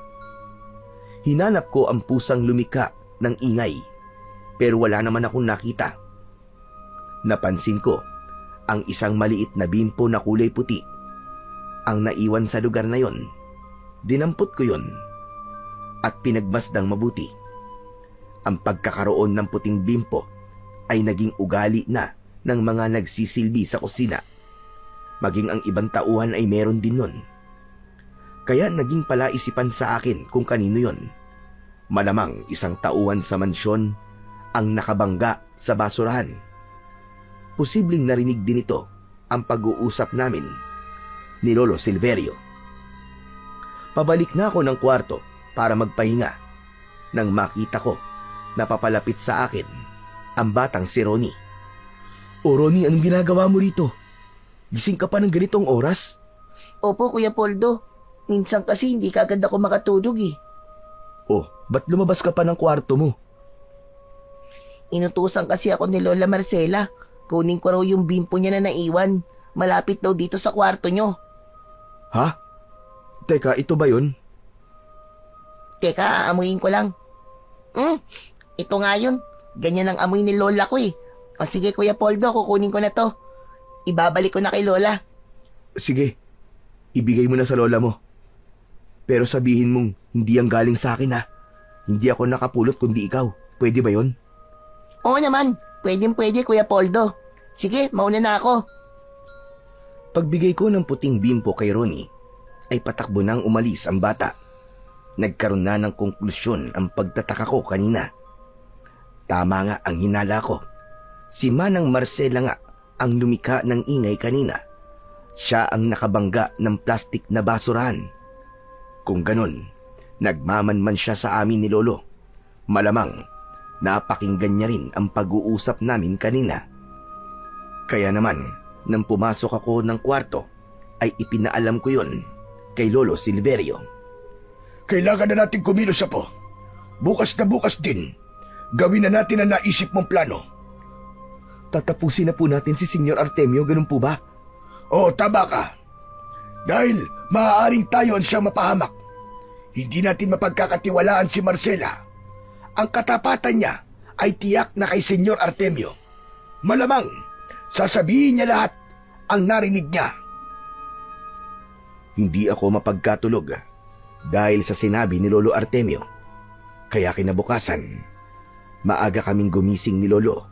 Hinanap ko ang pusang lumika ng ingay pero wala naman akong nakita. Napansin ko ang isang maliit na bimpo na kulay puti ang naiwan sa lugar na yon. Dinampot ko yon at pinagmasdang mabuti. Ang pagkakaroon ng puting bimpo ay naging ugali na ng mga nagsisilbi sa kusina. Maging ang ibang tauhan ay meron din nun. Kaya naging palaisipan sa akin kung kanino yon. Malamang isang tauhan sa mansyon ang nakabangga sa basurahan. Posibleng narinig din ito ang pag-uusap namin ni Lolo Silverio. Pabalik na ako ng kwarto para magpahinga nang makita ko na papalapit sa akin ang batang si Ronnie. O Ronnie, anong ginagawa mo rito? Gising ka pa ng ganitong oras? Opo, Kuya Poldo. Minsan kasi hindi kagad ako makatulog eh. Oh, ba't lumabas ka pa ng kwarto mo? Inutusan kasi ako ni Lola Marcela. Kunin ko raw yung bimpo niya na naiwan. Malapit daw dito sa kwarto nyo. Ha? Teka, ito ba yun? Teka, aamuyin ko lang. Ito nga yun. Ganyan ang amoy ni Lola ko eh. O sige, Kuya Poldo, kukunin ko na to. Ibabalik ko na kay Lola. Sige, ibigay mo na sa lola mo. Pero sabihin mong hindi ang galing sa akin ha. Hindi ako nakapulot kundi ikaw. Pwede ba yon? Oo naman, pwede Kuya Poldo. Sige, mauna na ako. Pagbigay ko ng puting bimpo kay Ronnie, ay patakbo nang umalis ang bata. Nagkaroon na ng konklusyon ang pagtataka ko kanina. Tama nga ang hinala ko. Si Manang Marcela nga ang lumika ng ingay kanina. Siya ang nakabangga ng plastik na basurahan. Kung ganon, nagmamanman siya sa amin ni Lolo. Malamang, napakinggan niya rin ang pag-uusap namin kanina. Kaya naman, nang pumasok ako ng kwarto, ay ipinaalam ko yon kay Lolo Silverio. Kailangan na natin kumilos, Apo. Bukas na bukas din. Gawin na natin ang naisip mong plano. Tatapusin na po natin si Senyor Artemio, ganun po ba? Oo, tama ka. Dahil maaaring tayo ang siyang mapahamak. Hindi natin mapagkakatiwalaan si Marcela. Ang katapatan niya ay tiyak na kay Senyor Artemio. Malamang, sasabihin niya lahat ang narinig niya. Hindi ako mapagkatulog dahil sa sinabi ni Lolo Artemio. Kaya kinabukasan, maaga kaming gumising ni Lolo.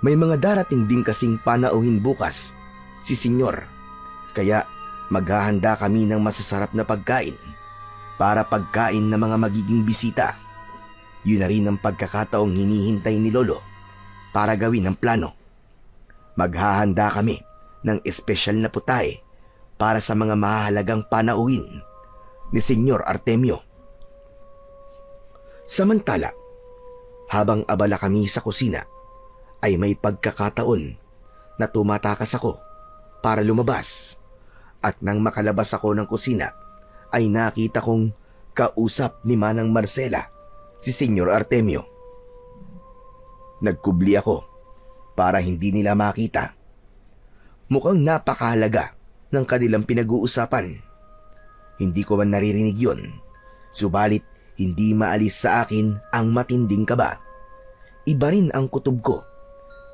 May mga darating din kasing panauhin bukas si Senyor. Kaya maghahanda kami ng masasarap na pagkain para pagkain ng mga magiging bisita. Yun na rin ang pagkakataong hinihintay ni Lolo para gawin ang plano. Maghahanda kami ng espesyal na putahe para sa mga mahalagang panauhin ni Senyor Artemio. Samantala, habang abala kami sa kusina, ay may pagkakataon na tumatakas ako para lumabas. At nang makalabas ako ng kusina, ay nakita kong kausap ni Manang Marcela si Senyor Artemio. Nagkubli ako para hindi nila makita. Mukhang napakahalaga ng kanilang pinag-uusapan. Hindi ko man naririnig yon, subalit hindi maalis sa akin ang matinding kaba. Iba rin ang kutob ko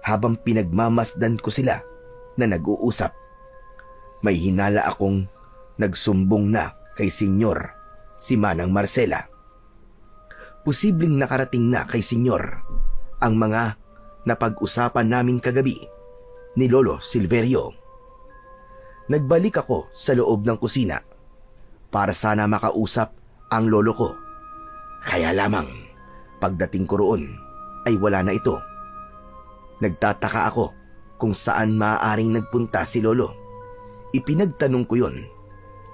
habang pinagmamasdan ko sila na nag-uusap. May hinala akong nagsumbong na kay Senyor si Manang Marcela. Posibleng nakarating na kay Senyor ang mga napag-usapan namin kagabi ni Lolo Silverio. Nagbalik ako sa loob ng kusina para sana makausap ang lolo ko. Kaya lamang, pagdating ko roon ay wala na ito. Nagtataka ako kung saan maaaring nagpunta si Lolo. Ipinagtanong ko yon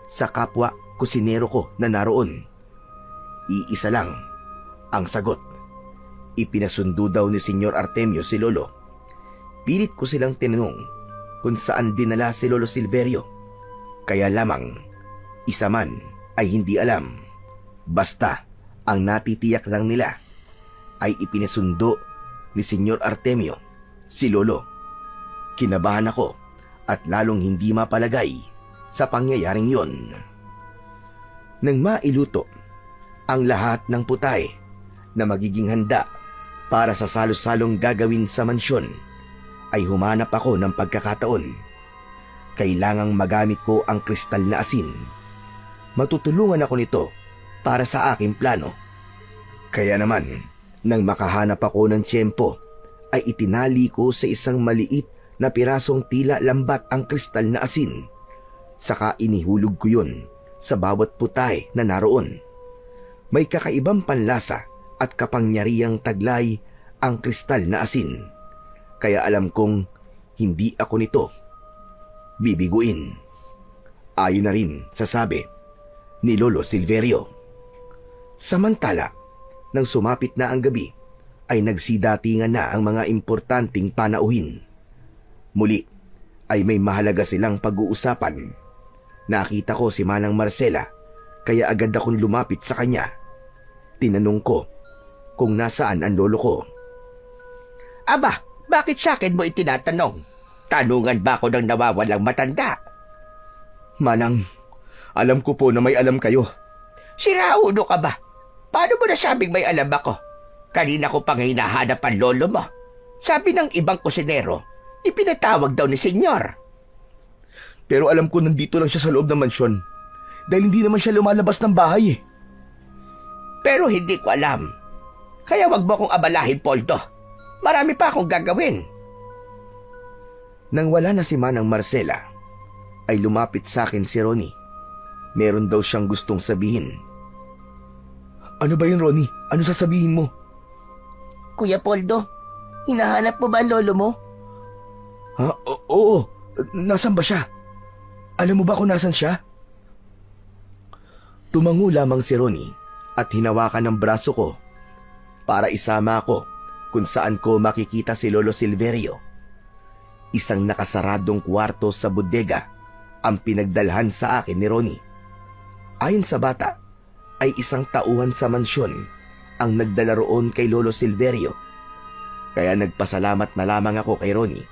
sa kapwa kusinero ko na naroon. Iisa lang ang sagot. Ipinasundo daw ni Senyor Artemio si Lolo. Pilit ko silang tinanong kung saan dinala si Lolo Silverio. Kaya lamang, isa man ay hindi alam. Basta ang natitiyak lang nila ay ipinasundo ni Senyor Artemio si Lolo. Kinabahan ako at lalong hindi mapalagay sa pangyayaring yon. Nang mailuto ang lahat ng putahe na magiging handa para sa salo-salong gagawin sa mansyon, ay humanap ako ng pagkakataon. Kailangang magamit ko ang kristal na asin. Matutulungan ako nito para sa aking plano. Kaya naman, nang makahanap ako ng tiyempo, ay itinali ko sa isang maliit na pirasong tila lambat ang kristal na asin. Saka inihulog ko yun sa bawat putahe na naroon. May kakaibang panlasa at kapangyarihang taglay ang kristal na asin. Kaya alam kong hindi ako nito bibiguin. Ayon na rin sa sabi ni Lolo Silverio. Samantala, nang sumapit na ang gabi, ay nagsidatingan na ang mga importanteng panauhin. Muli ay may mahalaga silang pag-uusapan. Nakita ko si Manang Marcela, kaya agad akong lumapit sa kanya. Tinanong ko kung nasaan ang lolo ko. Aba, bakit sa akin mo itinatanong? Tanungan ba ako ng nawawalang matanda? Manang, alam ko po na may alam kayo. Sirauno ka ba? Paano mo nasabing may alam ako? Kanina ko pang hinahanap ang lolo mo. Sabi ng ibang kusinero, ipinatawag daw ni senyor. Pero alam ko nandito lang siya sa loob ng mansyon. Dahil hindi naman siya lumalabas ng bahay eh. Pero hindi ko alam. Kaya wag mo akong abalahin, Poldo. Marami pa akong gagawin. Nang wala na si Manang Marcela, ay lumapit sa akin si Ronnie. Meron daw siyang gustong sabihin. Ano ba yun, Ronnie? Ano sasabihin mo? Kuya Poldo, hinahanap mo ba ang lolo mo? Ha? Oo. Nasaan ba siya? Alam mo ba kung nasan siya? Tumango lamang si Ronnie at hinawakan ng braso ko para isama ako kung saan ko makikita si Lolo Silverio. Isang nakasaradong kwarto sa bodega ang pinagdalhan sa akin ni Ronnie. Ayon sa bata, ay isang tauhan sa mansyon ang nagdala roon kay Lolo Silverio. Kaya nagpasalamat na lamang ako kay Ronnie.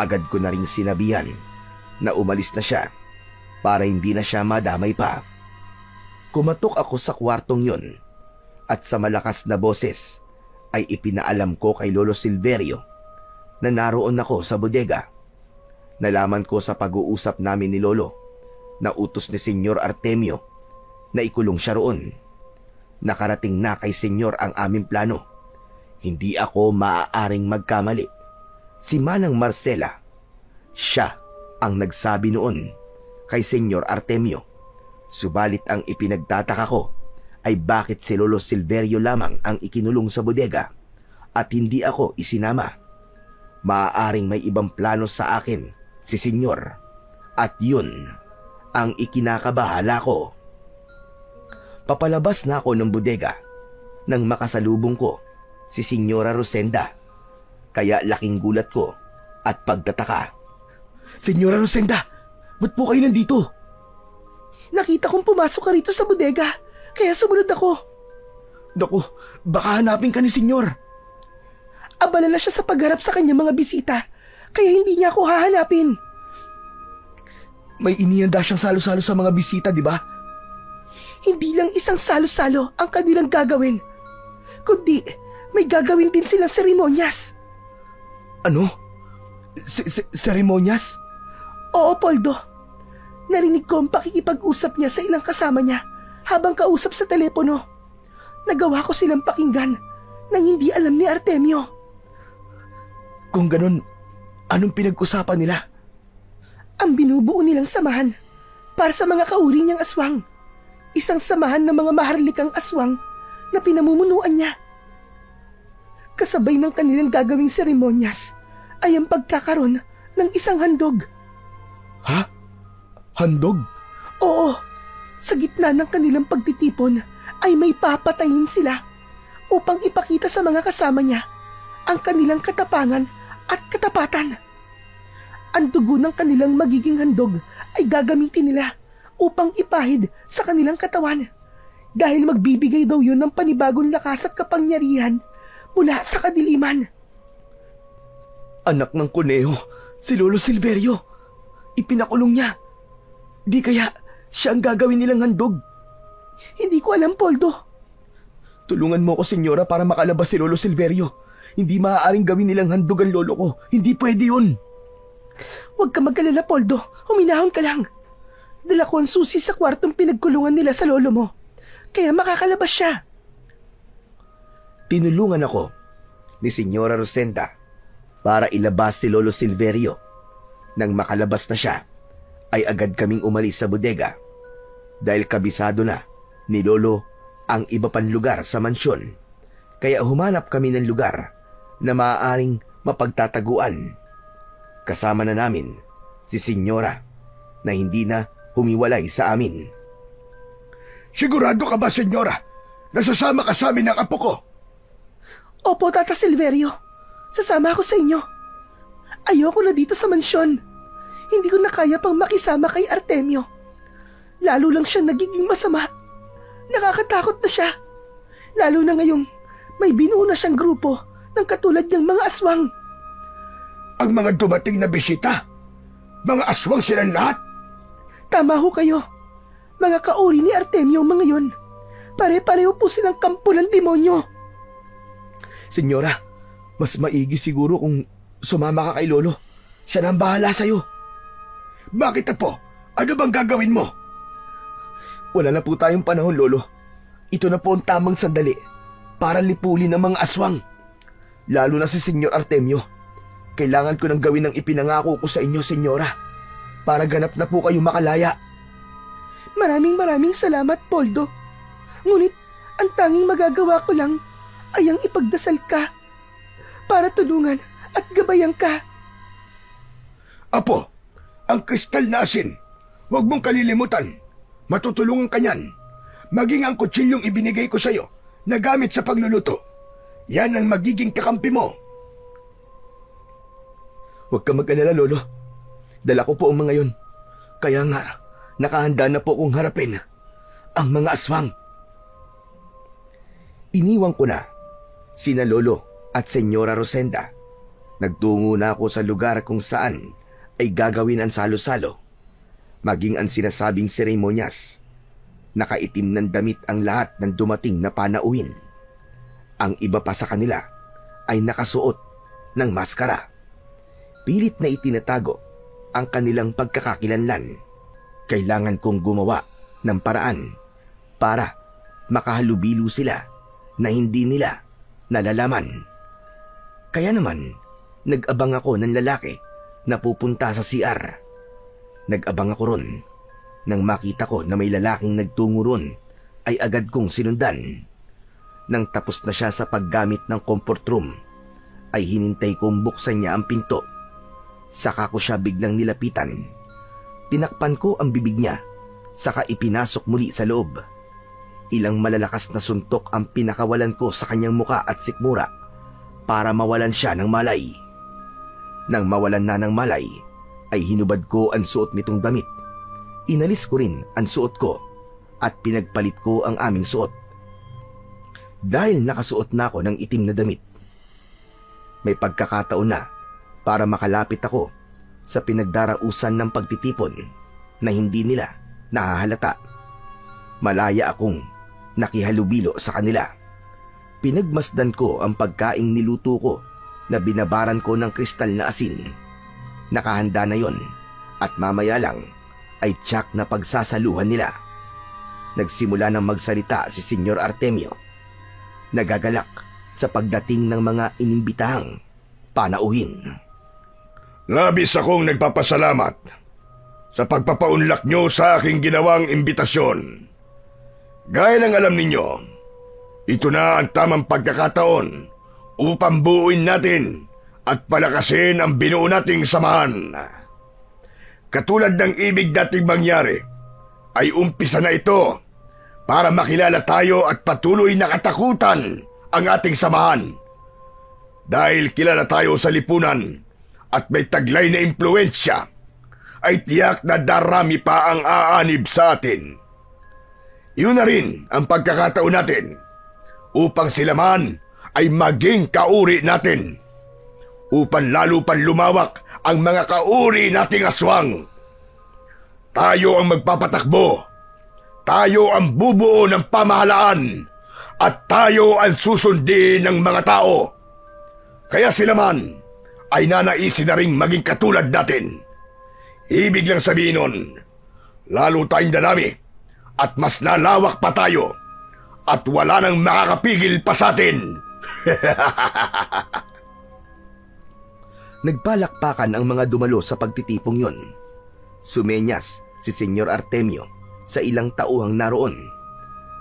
Agad ko na ring sinabihan na umalis na siya para hindi na siya madamay pa. Kumatok ako sa kwartong yon at sa malakas na boses ay ipinaalam ko kay Lolo Silverio na naroon ako sa bodega. Nalaman ko sa pag-uusap namin ni Lolo na utos ni Senyor Artemio na ikulong siya roon. Nakarating na kay Senyor ang aming plano. Hindi ako maaaring magkamali. Si Manang Marcela, siya ang nagsabi noon kay Senyor Artemio. Subalit ang ipinagtataka ko ay bakit si Lolo Silverio lamang ang ikinulong sa bodega at hindi ako isinama. Maaaring may ibang plano sa akin si Senyor at yun ang ikinakabahala ko. Papalabas na ako ng bodega nang makasalubong ko si Senyora Rosenda. Kaya laking gulat ko at pagtataka. Senyora Rosenda, ba't po kayo nandito? Nakita kong pumasok ka rito sa bodega, kaya sumunod ako. Naku, baka hanapin ka ni Senyor. Abala na siya sa pagharap sa kanyang mga bisita, kaya hindi niya ako hahanapin. May inihanda siyang salo-salo sa mga bisita, di ba? Hindi lang isang salo-salo ang kanilang gagawin, kundi may gagawin din silang seremonyas. Ano? Seremonyas? Oo, Poldo. Narinig ko ang pakikipag-usap niya sa ilang kasama niya habang kausap sa telepono. Nagawa ko silang pakinggan nang hindi alam ni Artemio. Kung ganun, anong pinag-usapan nila? Ang binubuo nilang samahan para sa mga kauri niyang aswang. Isang samahan ng mga maharlikang aswang na pinamumunuan niya. Kasabay ng kanilang gagawing seremonyas ay ang pagkakaroon ng isang handog. Ha? Handog? Oo, sa gitna ng kanilang pagtitipon ay may papatayin sila upang ipakita sa mga kasama niya ang kanilang katapangan at katapatan. Ang dugo ng kanilang magiging handog ay gagamitin nila upang ipahid sa kanilang katawan dahil magbibigay daw yun ng panibagong lakas at kapangyarihan mula sa kadiliman. Anak ng kuneho, si Lolo Silverio. Ipinakulong niya. Di kaya siya ang gagawin nilang handog? Hindi ko alam, Poldo. Tulungan mo ko, Senyora, para makalabas si Lolo Silverio. Hindi maaaring gawin nilang handog ang lolo ko. Hindi pwede yun. Huwag ka mag-alala, Poldo. Huminahon ka lang. Dala ko ang susi sa kwartong pinagkulungan nila sa lolo mo. Kaya makakalabas siya. Tinulungan ako ni Senyora Rosenda para ilabas si Lolo Silverio. Nang makalabas na siya, ay agad kaming umalis sa bodega dahil kabisado na ni Lolo ang iba pang lugar sa mansyon. Kaya humanap kami ng lugar na maaaring mapagtataguan. Kasama na namin si Senyora na hindi na humiwalay sa amin. Sigurado ka ba, Senyora, Nasasama ka sa amin ng apo ko. Opo, Tata Silverio. Sasama ako sa inyo. Ayoko na dito sa mansyon. Hindi ko na kaya pang makisama kay Artemio. Lalo lang siya nagiging masama. Nakakatakot na siya. Lalo na ngayong may binuo na siyang grupo ng katulad niyang mga aswang. Ang mga dumating na bisita, mga aswang silang lahat. Tama ho kayo. Mga kauri ni Artemio ang mga yon. Pare-pareho po silang kampo ng demonyo. Senyora, mas maigi siguro kung sumama ka kay Lolo. Siya na ang bahala sa'yo. Bakit apo? Ano bang gagawin mo? Wala na po tayong panahon, Lolo. Ito na po ang tamang sandali para lipulin ng mga aswang. Lalo na si Senyor Artemio. Kailangan ko nang gawin ang ipinangako ko sa inyo, Senyora, para ganap na po kayo makalaya. Maraming salamat, Poldo. Ngunit ang tanging magagawa ko lang ay ang ipagdasal ka para tulungan at gabayan ka. Apo, ang kristal na asin, huwag mong kalilimutan. Matutulungan ka niyan. Maging ang kutsilyong ibinigay ko sa'yo na gamit sa pagluluto. Yan ang magiging kakampi mo. Huwag ka mag-alala, Lolo. Dala ko po ang mga yon. Kaya nga, nakahanda na po kong harapin ang mga aswang. Iniwan ko na sina Lolo at Senyora Rosenda. Nagtungo na ako sa lugar kung saan ay gagawin ang salo-salo. Maging ang sinasabing seremonyas. Nakaitim ng damit ang lahat ng dumating na panauhin. Ang iba pa sa kanila ay nakasuot ng maskara. Pilit na itinatago ang kanilang pagkakakilanlan. Kailangan kong gumawa ng paraan para makahalubilo sila na hindi nila nalalaman. Kaya naman, nag-abang ako ng lalaki na pupunta sa CR. Nag-abang ako ron. Nang makita ko na may lalaking nagtungo ron, ay agad kong sinundan. Nang tapos na siya sa paggamit ng comfort room, ay hinintay kong buksan niya ang pinto. Saka ko siya biglang nilapitan. Tinakpan ko ang bibig niya, saka ipinasok muli sa loob. Ilang malalakas na suntok ang pinakawalan ko sa kanyang muka at sikmura para mawalan siya ng malay. Nang mawalan na ng malay, ay hinubad ko ang suot nitong damit. Inalis ko rin ang suot ko at pinagpalit ko ang aming suot. Dahil nakasuot na ako ng itim na damit, may pagkakataon na para makalapit ako sa pinagdarausan ng pagtitipon na hindi nila nahahalata. Malaya akong nakihalubilo sa kanila. Pinagmasdan ko ang pagkaing niluto ko na binabaran ko ng kristal na asin. Nakahanda na yon at mamaya lang ay tiyak na pagsasaluhan nila. Nagsimula ng magsalita si Senyor Artemio. Nagagalak sa pagdating ng mga inimbitahang panauhin. Labis akong nagpapasalamat sa pagpapaunlak nyo sa aking ginawang imbitasyon. Gaya ng alam ninyo, ito na ang tamang pagkakataon upang buuin natin at palakasin ang binuo nating samahan. Katulad ng ibig dating mangyari, ay umpisa na ito para makilala tayo at patuloy na katakutan ang ating samahan. Dahil kilala tayo sa lipunan at may taglay na impluensya, ay tiyak na darami pa ang aanib sa atin. Yun na rin ang pagkakataon natin upang sila man ay maging kauri natin. Upang lalo pang lumawak ang mga kauri nating aswang. Tayo ang magpapatakbo. Tayo ang bubuo ng pamahalaan. At tayo ang susundin ng mga tao. Kaya sila man ay nanaisin na ring maging katulad natin. Ibig lang sabihin nun, lalo tayong dadami at mas lalawak pa tayo at wala nang makakapigil pa sa atin. Nagpalakpakan ang mga dumalo sa pagtitipong yon. Sumenyas si Senyor Artemio sa ilang tauhang naroon.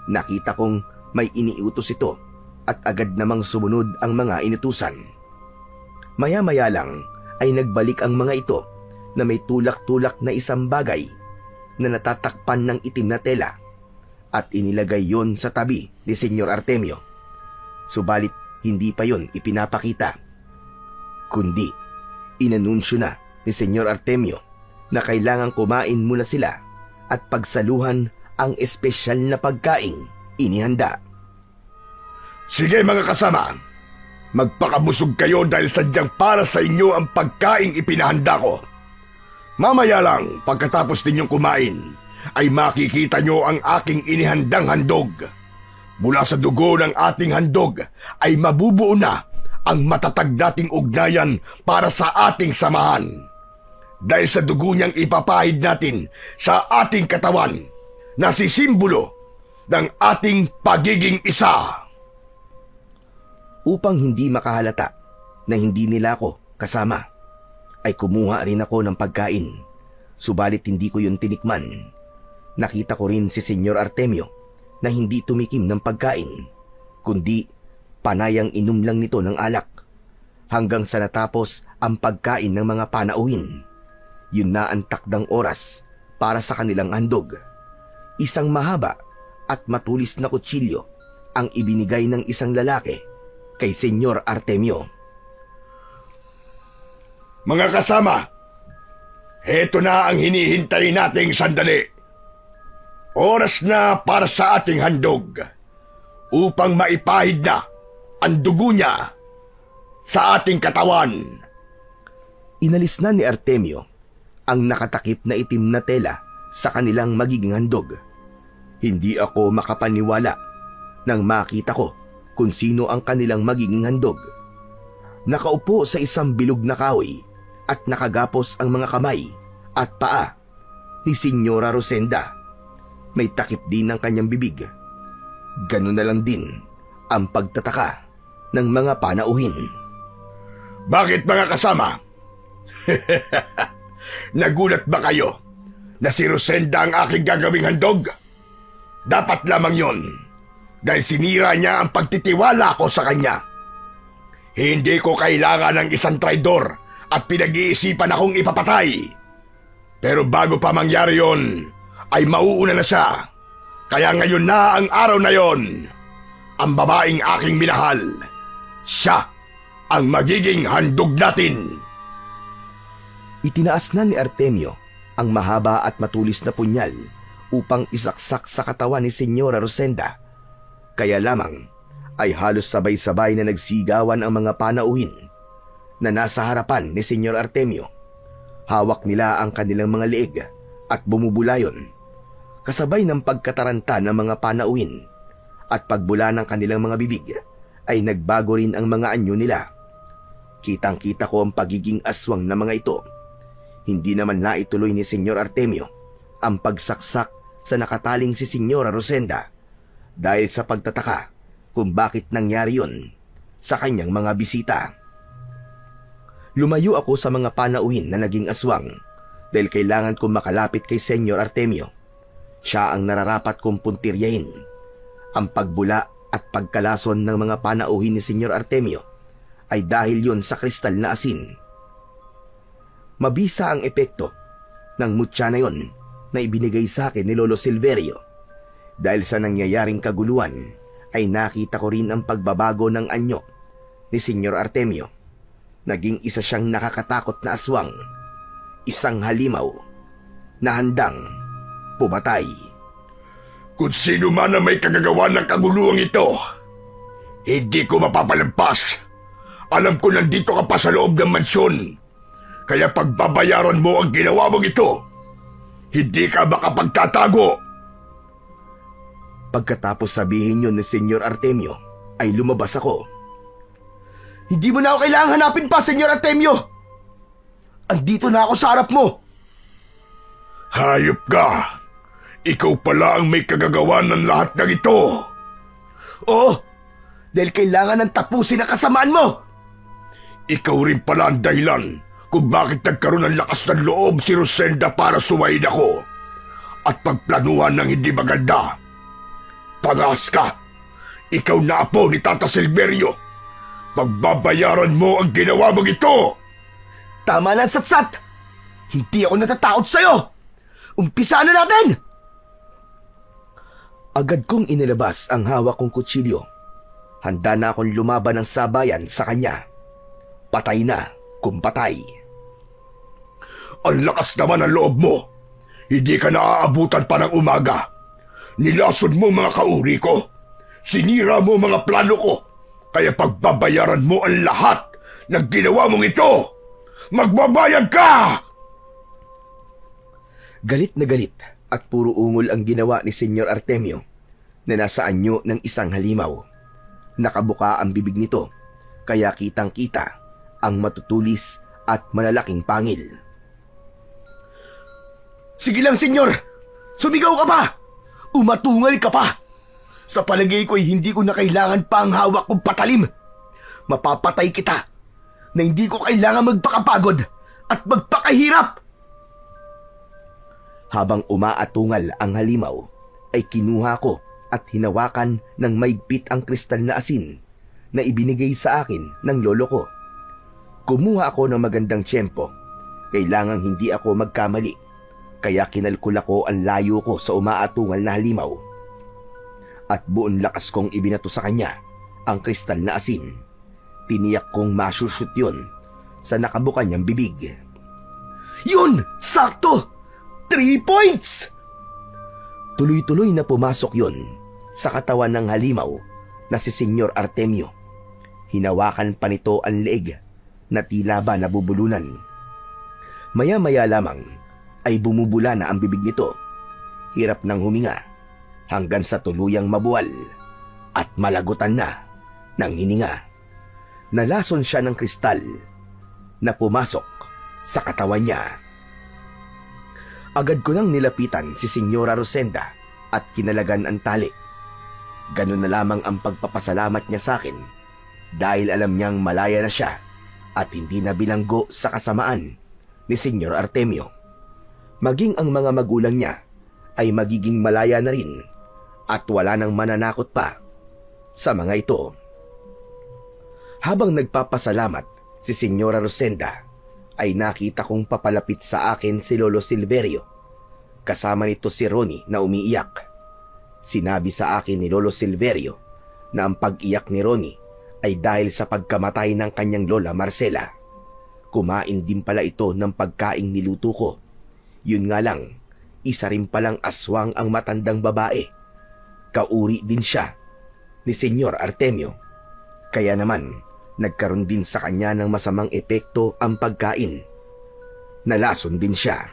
Nakita kong may iniutos ito at agad namang sumunod ang mga inutusan. Maya-maya lang ay nagbalik ang mga ito na may tulak-tulak na isang bagay na natatakpan ng itim na tela at inilagay yon sa tabi ni Senyor Artemio. Subalit hindi pa yon ipinapakita, kundi inanunsyo na ni Senyor Artemio na kailangang kumain muna sila at pagsaluhan ang espesyal na pagkaing inihanda. Sige mga kasama, magpakabusog kayo dahil sadyang para sa inyo ang pagkaing ipinahanda ko. Mamaya lang, pagkatapos ninyong kumain, ay makikita nyo ang aking inihandang handog. Mula sa dugo ng ating handog ay mabubuo na ang matatag nating ugnayan para sa ating samahan. Dahil sa dugo niyang ipapahid natin sa ating katawan na sisimbolo ng ating pagiging isa. Upang hindi makahalata na hindi nila ako kasama, ay kumuha rin ako ng pagkain. Subalit hindi ko yun tinikman. Nakita ko rin si Senyor Artemio na hindi tumikim ng pagkain, kundi panayang inom lang nito ng alak hanggang sa natapos ang pagkain ng mga panauhin. Yun na ang takdang oras para sa kanilang handog. Isang mahaba at matulis na kutsilyo ang ibinigay ng isang lalaki kay Senyor Artemio. Mga kasama, heto na ang hinihintay nating sandali. Oras na para sa ating handog upang maipahid na ang dugo niya sa ating katawan. Inalis na ni Artemio ang nakatakip na itim na tela sa kanilang magiging handog. Hindi ako makapaniwala nang makita ko kung sino ang kanilang magiging handog. Nakaupo sa isang bilog na kahoy at nakagapos ang mga kamay at paa ni Senyora Rosenda. May takip din ang kanyang bibig. Ganun na lang din ang pagtataka ng mga panauhin. Bakit mga kasama? Nagulat ba kayo na si Rosenda ang aking gagawing handog? Dapat lamang yon dahil sinira niya ang pagtitiwala ko sa kanya. Hindi ko kailangan ng isang traidor at pinag-iisipan akong ipapatay. Pero bago pa mangyari yon, ay mauuna na siya. Kaya ngayon na ang araw na yon. Ang babaeng aking minahal, siya ang magiging handog natin. Itinaas na ni Artemio ang mahaba at matulis na punyal upang isaksak sa katawan ni Senyora Rosenda. Kaya lamang ay halos sabay-sabay na nagsigawan ang mga panauhin na nasa harapan ni Senyor Artemio. Hawak nila ang kanilang mga leeg at bumubulayon, kasabay ng pagkataranta ng mga panauhin, at pagbula ng kanilang mga bibig ay nagbago rin ang mga anyo nila. Kitang-kita ko ang pagiging aswang ng mga ito. Hindi naman naituloy ni Senyor Artemio ang pagsaksak sa nakataling si Senyora Rosenda dahil sa pagtataka kung bakit nangyari yun sa kanyang mga bisita. Lumayo ako sa mga panauhin na naging aswang dahil kailangan kong makalapit kay Senyor Artemio. Siya ang nararapat kong puntiryahin. Ang pagbula at pagkalason ng mga panauhin ni Senyor Artemio ay dahil yun sa kristal na asin. Mabisa ang epekto ng mutya na yon na ibinigay sa akin ni Lolo Silverio. Dahil sa nangyayaring kaguluhan ay nakita ko rin ang pagbabago ng anyo ni Senyor Artemio. Naging isa siyang nakakatakot na aswang, isang halimaw na handang pumatay. Kung sino man ang may kagagawa ng kaguluhang ito, hindi ko mapapalampas. Alam ko nandito ka pa sa loob ng mansyon. Kaya pagbabayaran mo ang ginawa mong ito, hindi ka makapagtatago. Pagkatapos sabihin yun ni Senyor Artemio, ay lumabas ako. Hindi mo na ako kailangan hanapin pa, Senyor Artemio! Andito na ako sa harap mo! Hayop ka! Ikaw pala ang may kagagawa ng lahat ng ito! Oo! Dahil kailangan ng tapusin ang kasamaan mo! Ikaw rin pala ang dahilan kung bakit nagkaroon ng lakas ng loob si Rosenda para suwayin ako at pagplanuhan ng hindi maganda. Pangas ka! Ikaw na apo ni Tata Silverio! Pagbabayaran mo ang ginawa mong ito! Tama na, Satsat! Hindi ako natatakot sa'yo! Umpisa na natin! Agad kong inilabas ang hawak kong kutsilyo. Handa na akong lumaban ng sabayan sa kanya. Patay na kung patay. Ang lakas naman ang loob mo. Hindi ka naaabutan pa ng umaga. Nilason mo mga kauri ko. Sinira mo mga plano ko. Kaya pagbabayaran mo ang lahat ng ginawa mong ito. Magbabayad ka! Galit na galit at puro ungol ang ginawa ni Senyor Artemio na nasa anyo ng isang halimaw. Nakabuka ang bibig nito, kaya kitang-kita ang matutulis at malalaking pangil. Sige lang, senyor! Sumigaw ka pa! Umatungal ka pa! Sa palagay ko'y hindi ko na kailangan pa ang hawak kong patalim. Mapapatay kita na hindi ko kailangan magpakapagod at magpakahirap. Habang umaatungal ang halimaw, ay kinuha ko at hinawakan ng maigpit ang kristal na asin na ibinigay sa akin ng lolo ko. Kumuha ako ng magandang tiyempo. Kailangang hindi ako magkamali, kaya kinalkula ko ang layo ko sa umaatungal na halimaw. At buong lakas kong ibinato sa kanya ang kristal na asin. Tiniyak kong masushoot yun sa nakabuka niyang bibig. Yun! Sakto! 3 points! Tuloy-tuloy na pumasok yun sa katawan ng halimaw na si Senyor Artemio. Hinawakan pa nito ang leeg na tila ba nabubulunan. Maya-maya lamang ay bumubula na ang bibig nito. Hirap ng huminga hanggang sa tuluyang mabuwal at malagutan na ng hininga. Nalason siya ng kristal na pumasok sa katawan niya. Agad ko nang nilapitan si Senyora Rosenda at kinalagan ang tali. Ganun na lamang ang pagpapasalamat niya sa akin dahil alam niyang malaya na siya at hindi na bilanggo sa kasamaan ni Senyor Artemio. Maging ang mga magulang niya ay magiging malaya na rin at wala nang mananakot pa sa mga ito. Habang nagpapasalamat si Senyora Rosenda, ay nakita kong papalapit sa akin si Lolo Silverio. Kasama nito si Ronnie na umiiyak. Sinabi sa akin ni Lolo Silverio na ang pag-iyak ni Ronnie ay dahil sa pagkamatay ng kanyang lola Marcela. Kumain din pala ito ng pagkaing niluto ko. Yun nga lang, isa rin palang aswang ang matandang babae. Kauri din siya ni Senyor Artemio. Kaya naman, nagkaroon din sa kanya ng masamang epekto ang pagkain. Nalason din siya.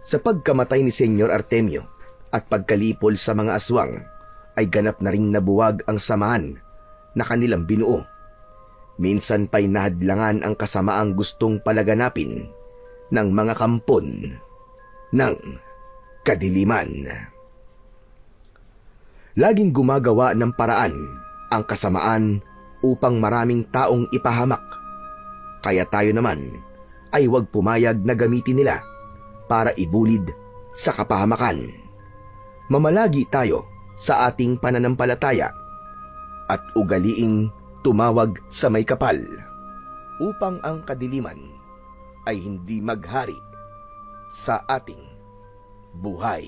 Sa pagkamatay ni Senyor Artemio at pagkalipol sa mga aswang, ay ganap na ring nabuwag ang samahan na kanilang binuo. Minsan pa'y nahadlangan ang kasamaang gustong palaganapin ng mga kampon ng kadiliman. Laging gumagawa ng paraan ang kasamaan upang maraming taong ipahamak. Kaya tayo naman ay huwag pumayag na gamitin nila para ibulid sa kapahamakan. Mamalagi tayo sa ating pananampalataya at ugaliing tumawag sa may kapal upang ang kadiliman ay hindi maghari sa ating buhay.